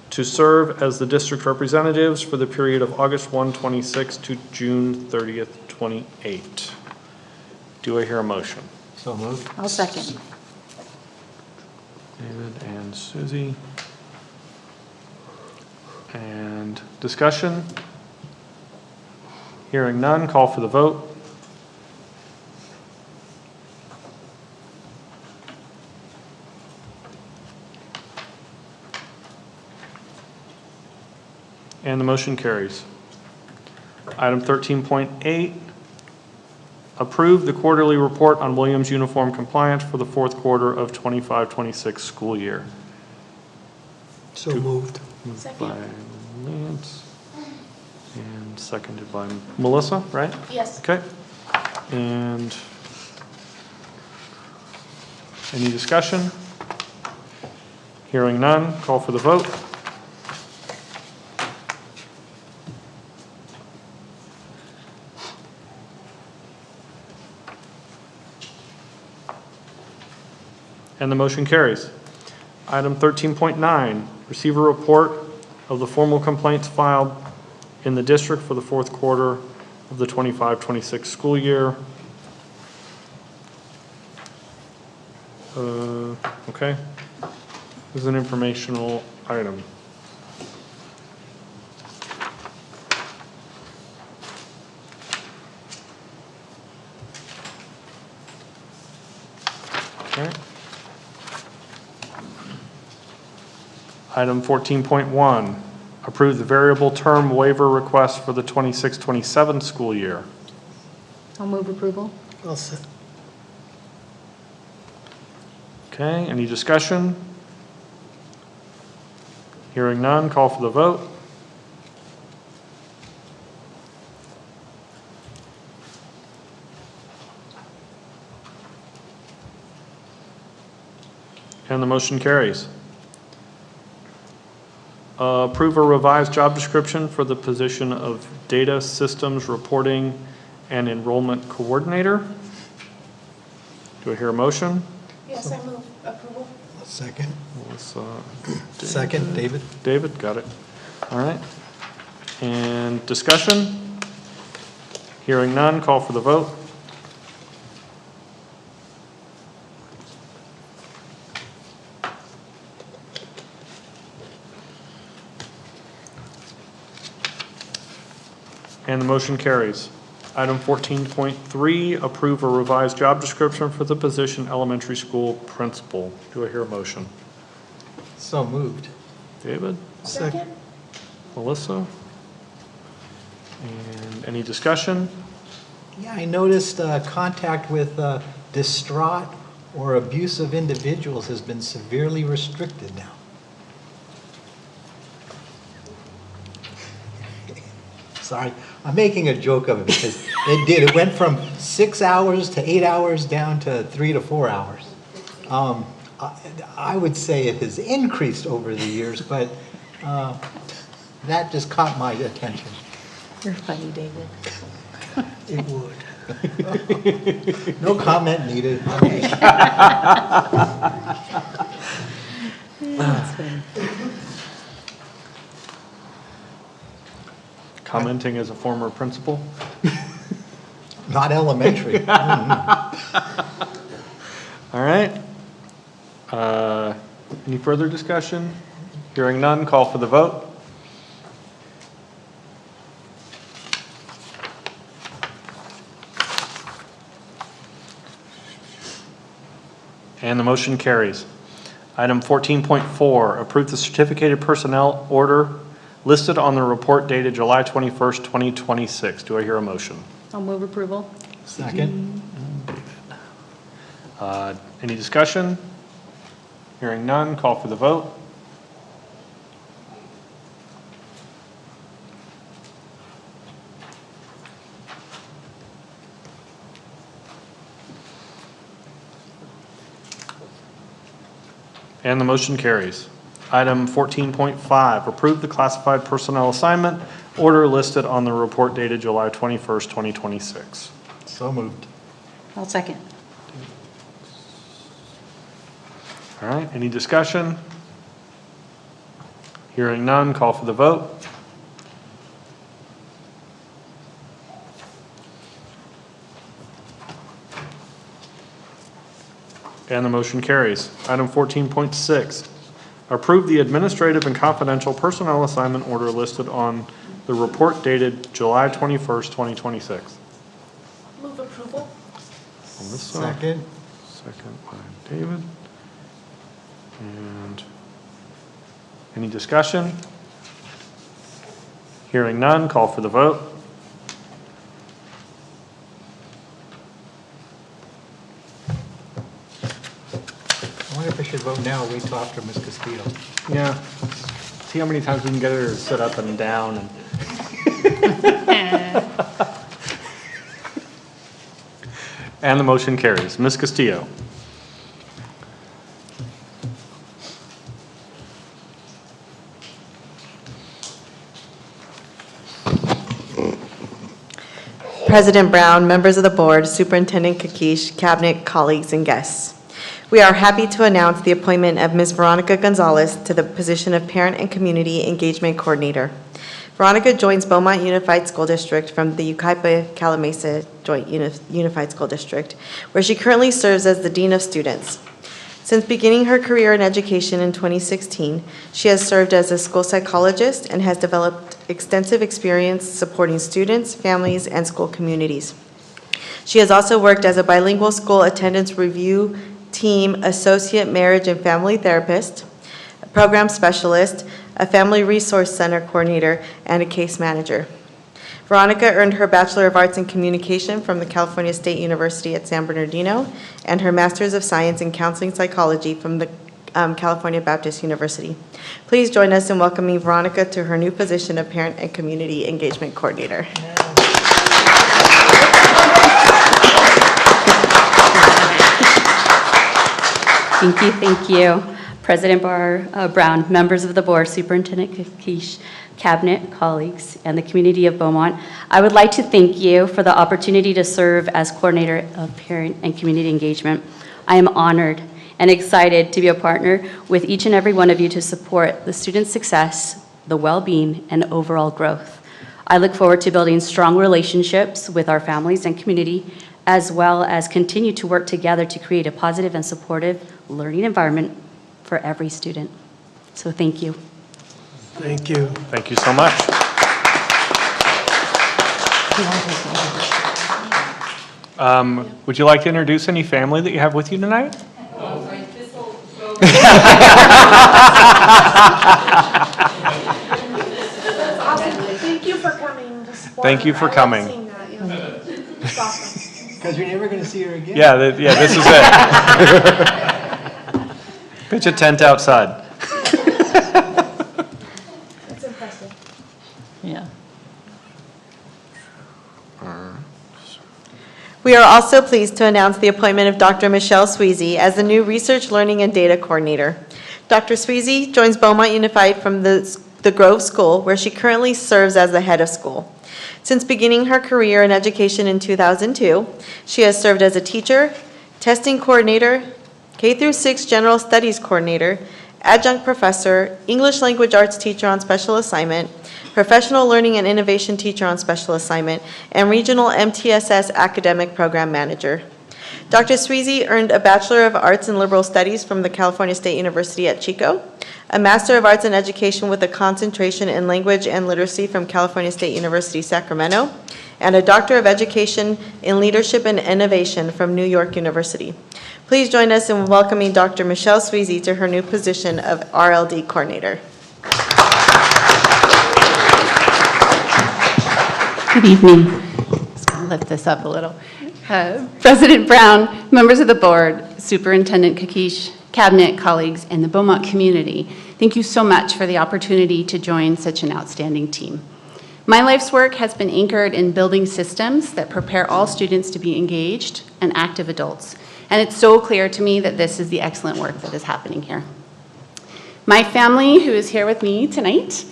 to serve as the district representatives for the period of August 1, 26 to June 30th, 28. Do I hear a motion? So moved. I'll second. David and Susie. And discussion? Hearing none, call for the vote. And the motion carries. Item 13.8, approve the quarterly report on Williams uniform compliance for the fourth quarter of 25-26 school year. So moved. Moved by Lance and seconded by Melissa, right? Yes. Okay. And any discussion? Hearing none, call for the vote. And the motion carries. Item 13.9, receive a report of the formal complaints filed in the district for the fourth quarter of the 25-26 school year. Okay. This is an informational item. Okay. Item 14.1, approve the variable term waiver request for the 26-27 school year. I'll move approval. I'll se- Okay, any discussion? Hearing none, call for the vote. And the motion carries. Approve a revised job description for the position of Data Systems Reporting and Enrollment Coordinator. Do I hear a motion? Yes, I move approval. Second. Melissa, Second, David. David, got it. All right. And discussion? Hearing none, call for the vote. And the motion carries. Item 14.3, approve a revised job description for the position elementary school principal. Do I hear a motion? So moved. David? Second? Melissa? And any discussion? Yeah, I noticed contact with distraught or abusive individuals has been severely restricted now. Sorry, I'm making a joke of it because it did. It went from 6 hours to 8 hours down to 3 to 4 hours. I would say it has increased over the years, but that just caught my attention. You're funny, David. It would. No comment needed. That's funny. Commenting as a former principal? Not elementary. All right. Any further discussion? Hearing none, call for the vote. And the motion carries. Item 14.4, approve the certificated personnel order listed on the report dated July 21st, 2026. Do I hear a motion? I'll move approval. Second. Any discussion? Hearing none, call for the vote. And the motion carries. Item 14.5, approve the classified personnel assignment order listed on the report dated July 21st, 2026. So moved. I'll second. All right, any discussion? Hearing none, call for the vote. And the motion carries. Item 14.6, approve the administrative and confidential personnel assignment order listed on the report dated July 21st, 2026. Move approval. Melissa. Second. Second by David. And any discussion? Hearing none, call for the vote. I wonder if I should vote now or wait till after Ms. Castillo. Yeah. See how many times we can get her to sit up and down and. And the motion carries. Ms. Castillo. President Brown, members of the board, Superintendent Kakish, cabinet, colleagues, and guests. We are happy to announce the appointment of Ms. Veronica Gonzalez to the position of Parent and Community Engagement Coordinator. Veronica joins Beaumont Unified School District from the Yucaipa-Calamasa Joint Unified School District, where she currently serves as the Dean of Students. Since beginning her career in education in 2016, she has served as a school psychologist and has developed extensive experience supporting students, families, and school communities. She has also worked as a bilingual school attendance review team associate marriage and family therapist, program specialist, a family resource center coordinator, and a case manager. Veronica earned her Bachelor of Arts in Communication from the California State University at San Bernardino and her Master's of Science in Counseling Psychology from the California Baptist University. Please join us in welcoming Veronica to her new position of Parent and Community Engagement Coordinator. Thank you. President Brown, members of the board, Superintendent Kakish, cabinet, colleagues, and the community of Beaumont. I would like to thank you for the opportunity to serve as coordinator of parent and community engagement. I am honored and excited to be a partner with each and every one of you to support the student success, the well-being, and overall growth. I look forward to building strong relationships with our families and community, as well as continue to work together to create a positive and supportive learning environment for every student. So thank you. Thank you. Thank you so much. Would you like to introduce any family that you have with you tonight? Thank you for coming to support. Thank you for coming. It's awesome. Because you're never going to see her again. Yeah, this is it. Pitch a tent outside. It's impressive. Yeah. We are also pleased to announce the appointment of Dr. Michelle Sweezy as the new Research, Learning, and Data Coordinator. Dr. Sweezy joins Beaumont Unified from the Grove School, where she currently serves as the head of school. Since beginning her career in education in 2002, she has served as a teacher, testing coordinator, K-6 General Studies Coordinator, adjunct professor, English language arts teacher on special assignment, professional learning and innovation teacher on special assignment, and regional MTSS academic program manager. Dr. Sweezy earned a Bachelor of Arts in Liberal Studies from the California State University at Chico, a Master of Arts in Education with a concentration in Language and Literacy from California State University, Sacramento, and a Doctor of Education in Leadership and Innovation from New York University. Please join us in welcoming Dr. Michelle Sweezy to her new position of RLD Coordinator. Good evening. Just going to lift this up a little. President Brown, members of the board, Superintendent Kakish, cabinet, colleagues, and the Beaumont community, thank you so much for the opportunity to join such an outstanding team. My life's work has been anchored in building systems that prepare all students to be engaged and active adults, and it's so clear to me that this is the excellent work that is happening here. My family, who is here with me tonight,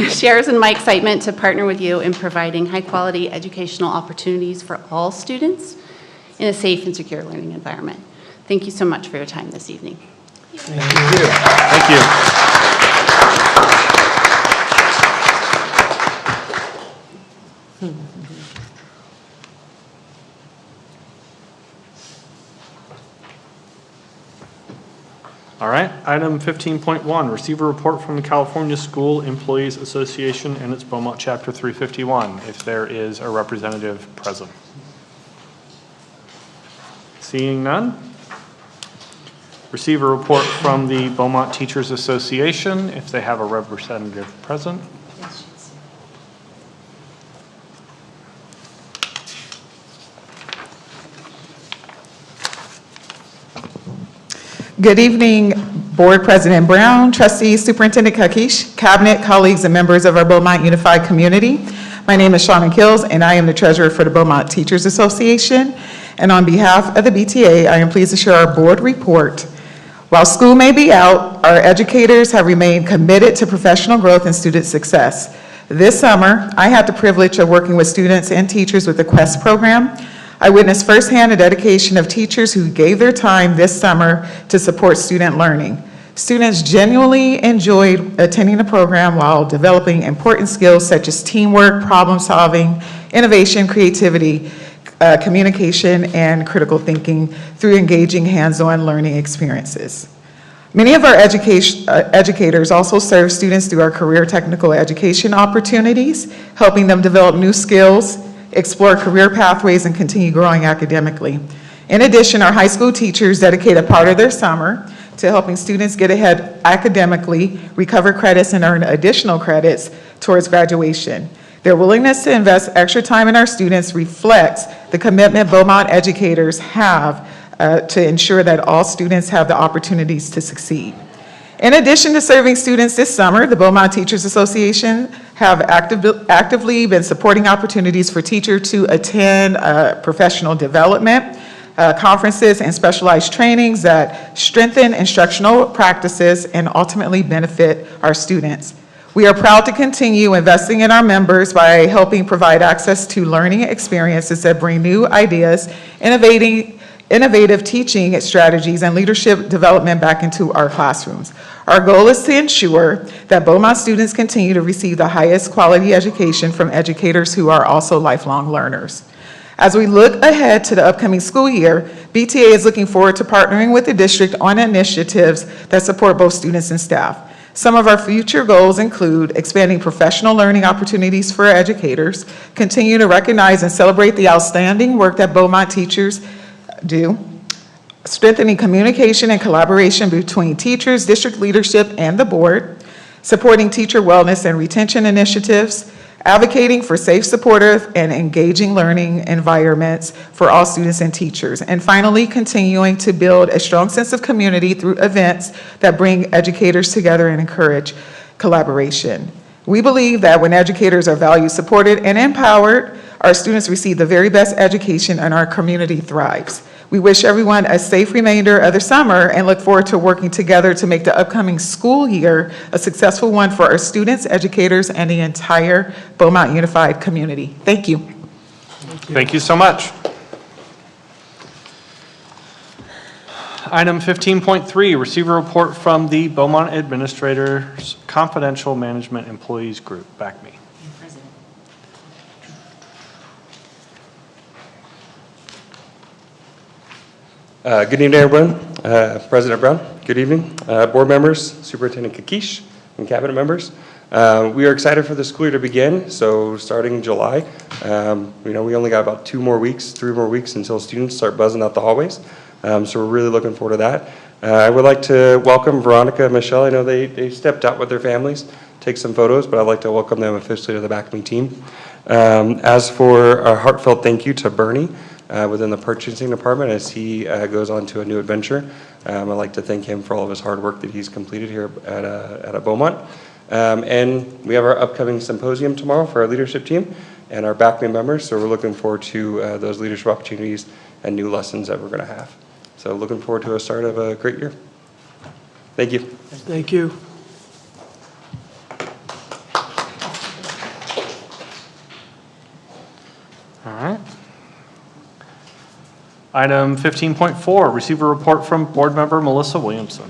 shares in my excitement to partner with you in providing high-quality educational opportunities for all students in a safe and secure learning environment. Thank you so much for your time this evening. Thank you. Thank you. All right, item 15.1, receive a report from the California School Employees Association and its Beaumont Chapter 351, if there is a representative present. Seeing none. Receive a report from the Beaumont Teachers Association, if they have a representative present. Good evening, Board President Brown, Trustees, Superintendent Kakish, Cabinet, colleagues, and members of our Beaumont Unified community. My name is Shauna Kills, and I am the Treasurer for the Beaumont Teachers Association. And on behalf of the BTA, I am pleased to share our board report. While school may be out, our educators have remained committed to professional growth and student success. This summer, I had the privilege of working with students and teachers with the QUEST program. I witnessed firsthand the dedication of teachers who gave their time this summer to support student learning. Students genuinely enjoyed attending the program while developing important skills such as teamwork, problem solving, innovation, creativity, communication, and critical thinking through engaging hands-on learning experiences. Many of our educators also serve students through our career technical education opportunities, helping them develop new skills, explore career pathways, and continue growing academically. In addition, our high school teachers dedicate a part of their summer to helping students get ahead academically, recover credits, and earn additional credits towards graduation. Their willingness to invest extra time in our students reflects the commitment Beaumont educators have to ensure that all students have the opportunities to succeed. In addition to serving students this summer, the Beaumont Teachers Association have actively been supporting opportunities for teachers to attend professional development, conferences, and specialized trainings that strengthen instructional practices and ultimately benefit our students. We are proud to continue investing in our members by helping provide access to learning experiences that bring new ideas, innovative teaching strategies, and leadership development back into our classrooms. Our goal is to ensure that Beaumont students continue to receive the highest quality education from educators who are also lifelong learners. As we look ahead to the upcoming school year, BTA is looking forward to partnering with the district on initiatives that support both students and staff. Some of our future goals include expanding professional learning opportunities for educators, continue to recognize and celebrate the outstanding work that Beaumont teachers do, strengthening communication and collaboration between teachers, district leadership, and the board, supporting teacher wellness and retention initiatives, advocating for safe, supportive, and engaging learning environments for all students and teachers, and finally, continuing to build a strong sense of community through events that bring educators together and encourage collaboration. We believe that when educators are valued, supported, and empowered, our students receive the very best education and our community thrives. We wish everyone a safe remainder of the summer and look forward to working together to make the upcoming school year a successful one for our students, educators, and the entire Beaumont Unified community. Thank you. Thank you so much. Item 15.3, receive a report from the Beaumont Administrator's Confidential Management Employees Group. Back me. Good evening, everyone. President Brown, good evening. Board members, Superintendent Kakish, and cabinet members. We are excited for the school year to begin. So starting in July, we only got about 3 more weeks until students start buzzing out the hallways. So we're really looking forward to that. I would like to welcome Veronica and Michelle. I know they stepped out with their families, take some photos, but I'd like to welcome them officially to the Back Me team. As for a heartfelt thank you to Bernie, within the purchasing department as he goes on to a new adventure. I'd like to thank him for all of his hard work that he's completed here at Beaumont. And we have our upcoming symposium tomorrow for our leadership team and our Back Me members, so we're looking forward to those leadership opportunities and new lessons that we're going to have. So looking forward to a start of a great year. Thank you. Thank you. All right. Item 15.4, receive a report from Board Member Melissa Williamson.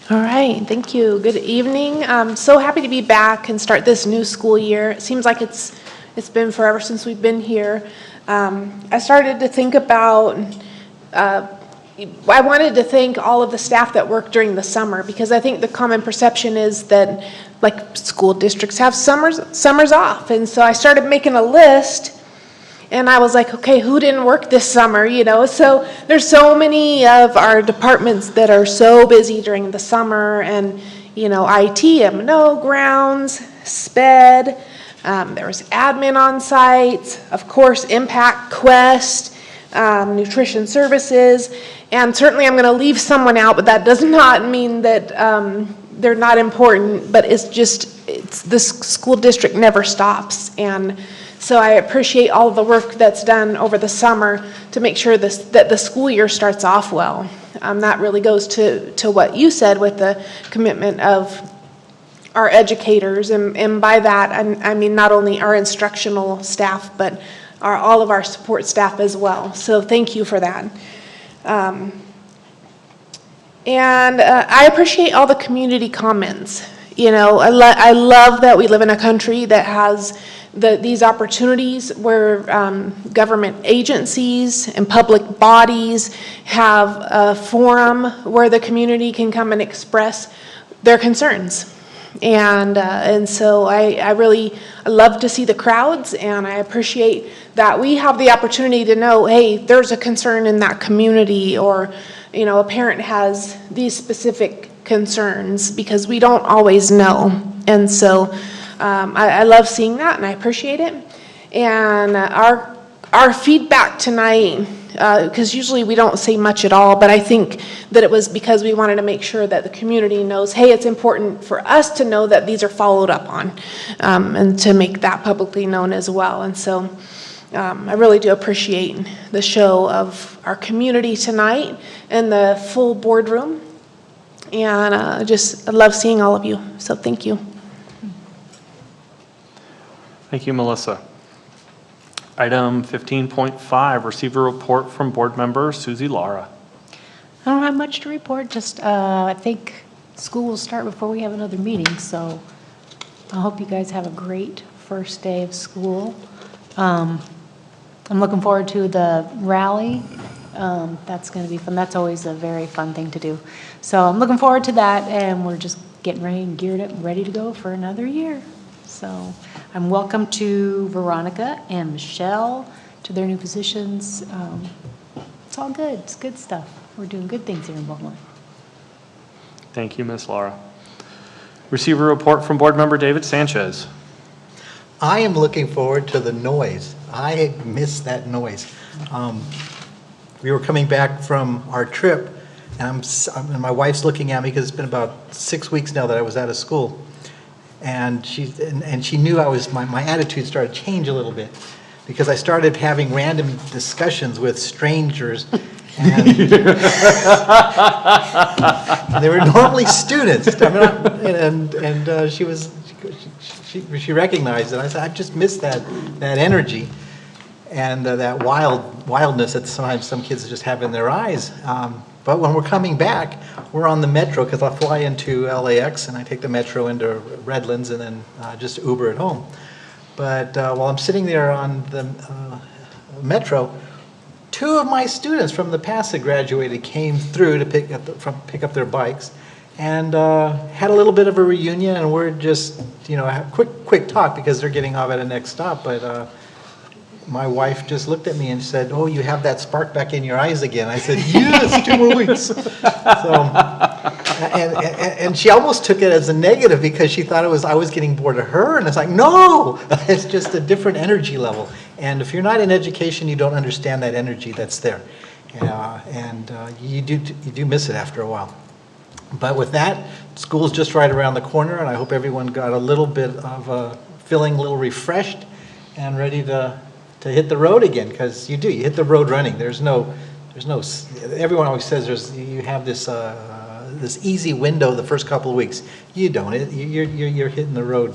All right, thank you. Good evening. I'm so happy to be back and start this new school year. It seems like it's been forever since we've been here. I started to think about, I wanted to thank all of the staff that worked during the summer, because I think the common perception is that like school districts have summers off. And so I started making a list. And I was like, okay, who didn't work this summer, So there's so many of our departments that are so busy during the summer, and, IT, M&O, grounds, SPED, there was admin on site, of course, Impact, Quest, nutrition services, and certainly I'm going to leave someone out, but that does not mean that they're not important, but the school district never stops. And so I appreciate all of the work that's done over the summer to make sure that the school year starts off well. That really goes to what you said with the commitment of our educators. And by that, I mean not only our instructional staff, but all of our support staff as well. So thank you for that. And I appreciate all the community comments. I love that we live in a country that has these opportunities where government agencies and public bodies have a forum where the community can come and express their concerns. And so I really love to see the crowds, and I appreciate that we have the opportunity to know, hey, there's a concern in that community, or a parent has these specific concerns, because we don't always know. And so I love seeing that, and I appreciate it. And our feedback tonight, because usually we don't say much at all, but I think that it was because we wanted to make sure that the community knows, hey, it's important for us to know that these are followed up on, and to make that publicly known as well. And so I really do appreciate the show of our community tonight and the full boardroom. And I love seeing all of you. So thank you. Thank you, Melissa. Item 15.5, receive a report from board member Susie Lara. I don't have much to report, just I think school will start before we have another meeting, so I hope you guys have a great first day of school. I'm looking forward to the rally. That's going to be fun. That's always a very fun thing to do. So I'm looking forward to that, and we're just getting ready and geared up and ready to go for another year. So I'm welcome to Veronica and Michelle to their new positions. It's all good. It's good stuff. We're doing good things here in Beaumont. Thank you, Ms. Lara. Receive a report from board member David Sanchez. I am looking forward to the noise. I miss that noise. We were coming back from our trip, and my wife's looking at me because it's been about 6 weeks now that I was out of school. And she knew my attitude started to change a little bit, because I started having random discussions with strangers. And they were normally students. And she recognized it. I said, I've just missed that energy and that wildness that sometimes some kids just have in their eyes. But when we're coming back, we're on the metro, because I'll fly into LAX and I take the metro into Redlands and then just Uber at home. But while I'm sitting there on the metro, 2 of my students from the past that graduated came through to pick up their bikes, and had a little bit of a reunion, and we're just, quick talk because they're getting off at a next stop. But my wife just looked at me and said, "Oh, you have that spark back in your eyes again." I said, "Yes, 2 more weeks." So, and she almost took it as a negative, because she thought I was getting bored of her, and it's like, no, it's just a different energy level. And if you're not in education, you don't understand that energy that's there, and you do miss it after a while. But with that, school's just right around the corner, and I hope everyone got a little bit of feeling a little refreshed and ready to hit the road again, because you hit the road running. Everyone always says you have this easy window the first couple of weeks. You don't. You're hitting the road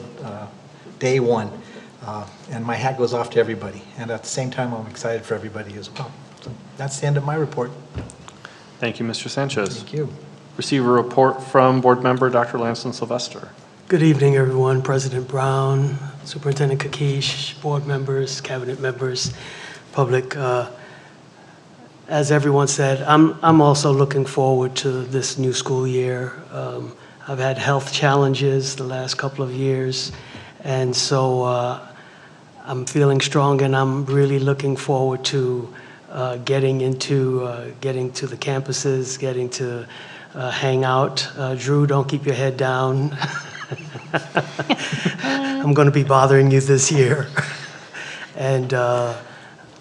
day one, and my hat goes off to everybody. And at the same time, I'm excited for everybody as well. So that's the end of my report. Thank you, Mr. Sanchez. Thank you. Receive a report from board member Dr. Lanston Sylvester. Good evening, everyone. President Brown, Superintendent Kakish, board members, cabinet members, public. As everyone said, I'm also looking forward to this new school year. I've had health challenges the last couple of years, and so I'm feeling strong, and I'm really looking forward to getting to the campuses, getting to hang out. Drew, don't keep your head down. I'm going to be bothering you this year. And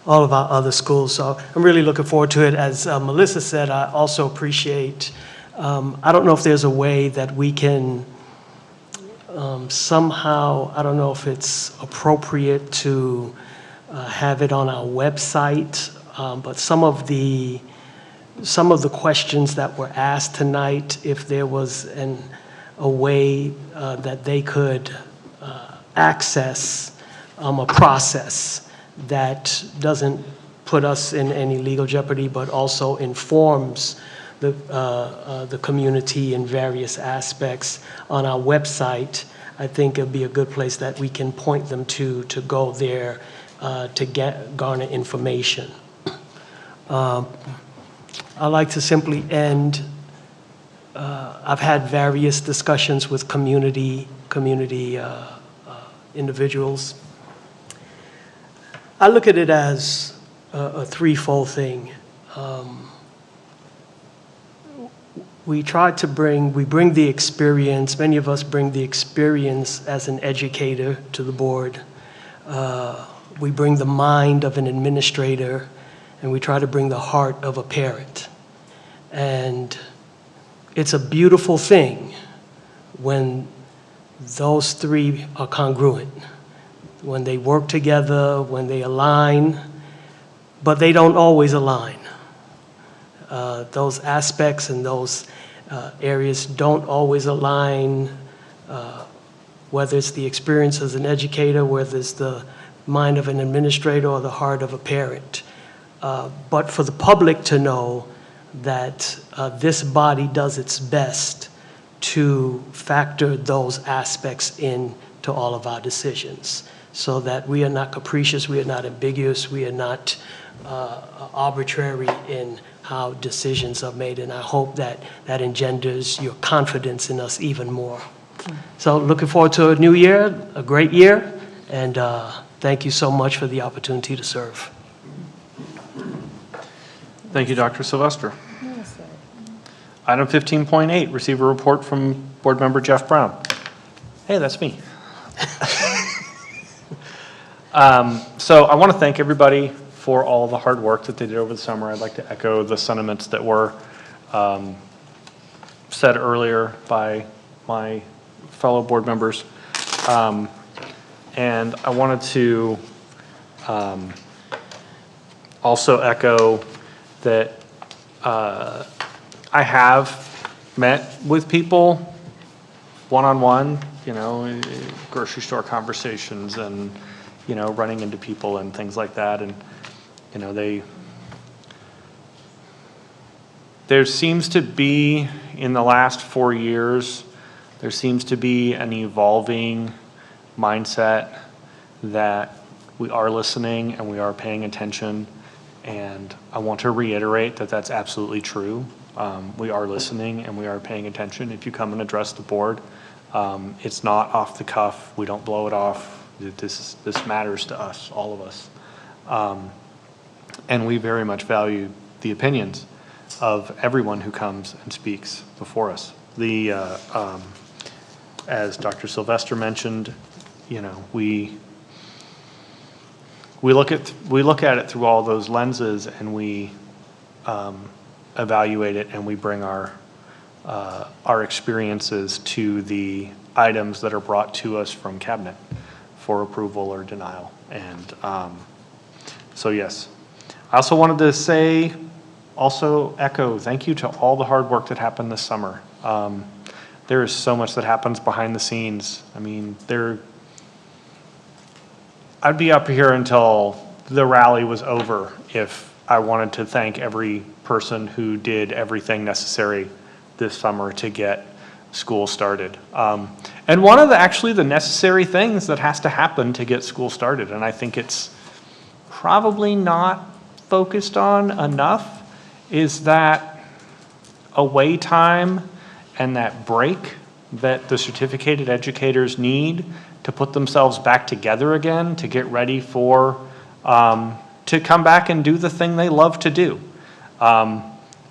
all of our other schools. So I'm really looking forward to it. As Melissa said, I also appreciate, I don't know if there's a way that we can somehow, I don't know if it's appropriate to have it on our website, but some of the questions that were asked tonight, if there was a way that they could access a process that doesn't put us in any legal jeopardy, but also informs the community in various aspects on our website. I think it'd be a good place that we can point them to go there to garner information. I'd like to simply end. I've had various discussions with community individuals. I look at it as a threefold thing. we bring the experience, many of us bring the experience as an educator to the board. We bring the mind of an administrator, and we try to bring the heart of a parent. And it's a beautiful thing when those three are congruent, when they work together, when they align, but they don't always align. Those aspects and those areas don't always align, whether it's the experience as an educator, whether it's the mind of an administrator or the heart of a parent. But for the public to know that this body does its best to factor those aspects into all of our decisions, so that we are not capricious, we are not ambiguous, we are not arbitrary in how decisions are made. And I hope that that engenders your confidence in us even more. So looking forward to a new year, a great year, and thank you so much for the opportunity to serve. Thank you, Dr. Sylvester. Item 15.8, receive a report from Board Member Jeff Brown. Hey, that's me. So I want to thank everybody for all the hard work that they did over the summer. I'd like to echo the sentiments that were said earlier by my fellow board members. And I wanted to also echo that I have met with people one-on-one, you know, grocery store conversations and, you know, running into people and things like that. And, you know, there seems to be, in the last 4 years, there seems to be an evolving mindset that we are listening and we are paying attention. And I want to reiterate that that's absolutely true. We are listening and we are paying attention. If you come and address the board, it's not off the cuff. We don't blow it off. This matters to us, all of us. And we very much value the opinions of everyone who comes and speaks before us. As Dr. Sylvester mentioned, you know, we look at it through all those lenses, and we evaluate it, and we bring our experiences to the items that are brought to us from cabinet for approval or denial. And so yes, I also wanted to say, also echo, thank you to all the hard work that happened this summer. There is so much that happens behind the scenes. I mean, I'd be up here until the rally was over if I wanted to thank every person who did everything necessary this summer to get school started. And one of the necessary things that has to happen to get school started, and I think it's probably not focused on enough, is that away time and that break that the certificated educators need to put themselves back together again, to get ready for, to come back and do the thing they love to do.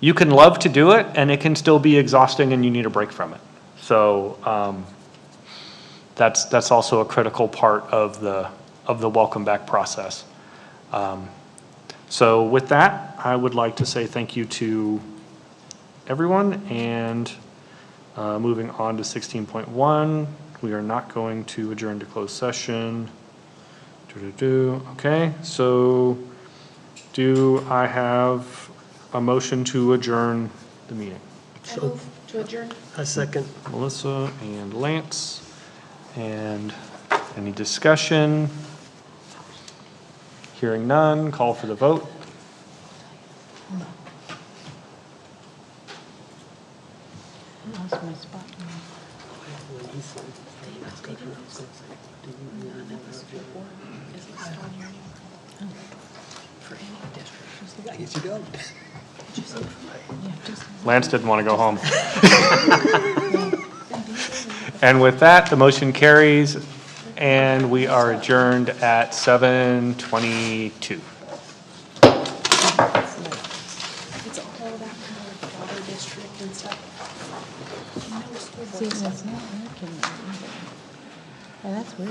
You can love to do it, and it can still be exhausting, and you need a break from it. So that's also a critical part of the welcome back process. So with that, I would like to say thank you to everyone, and moving on to 16.1. We are not going to adjourn to closed session. Okay, so do I have a motion to adjourn the meeting? I move to adjourn. A second. Melissa and Lance. And any discussion? Hearing none, call for the vote. I guess you don't. Lance didn't want to go home. And with that, the motion carries, and we are adjourned at 7:22. It's all that kind of water district and stuff. See, and it's not working. And that's weird.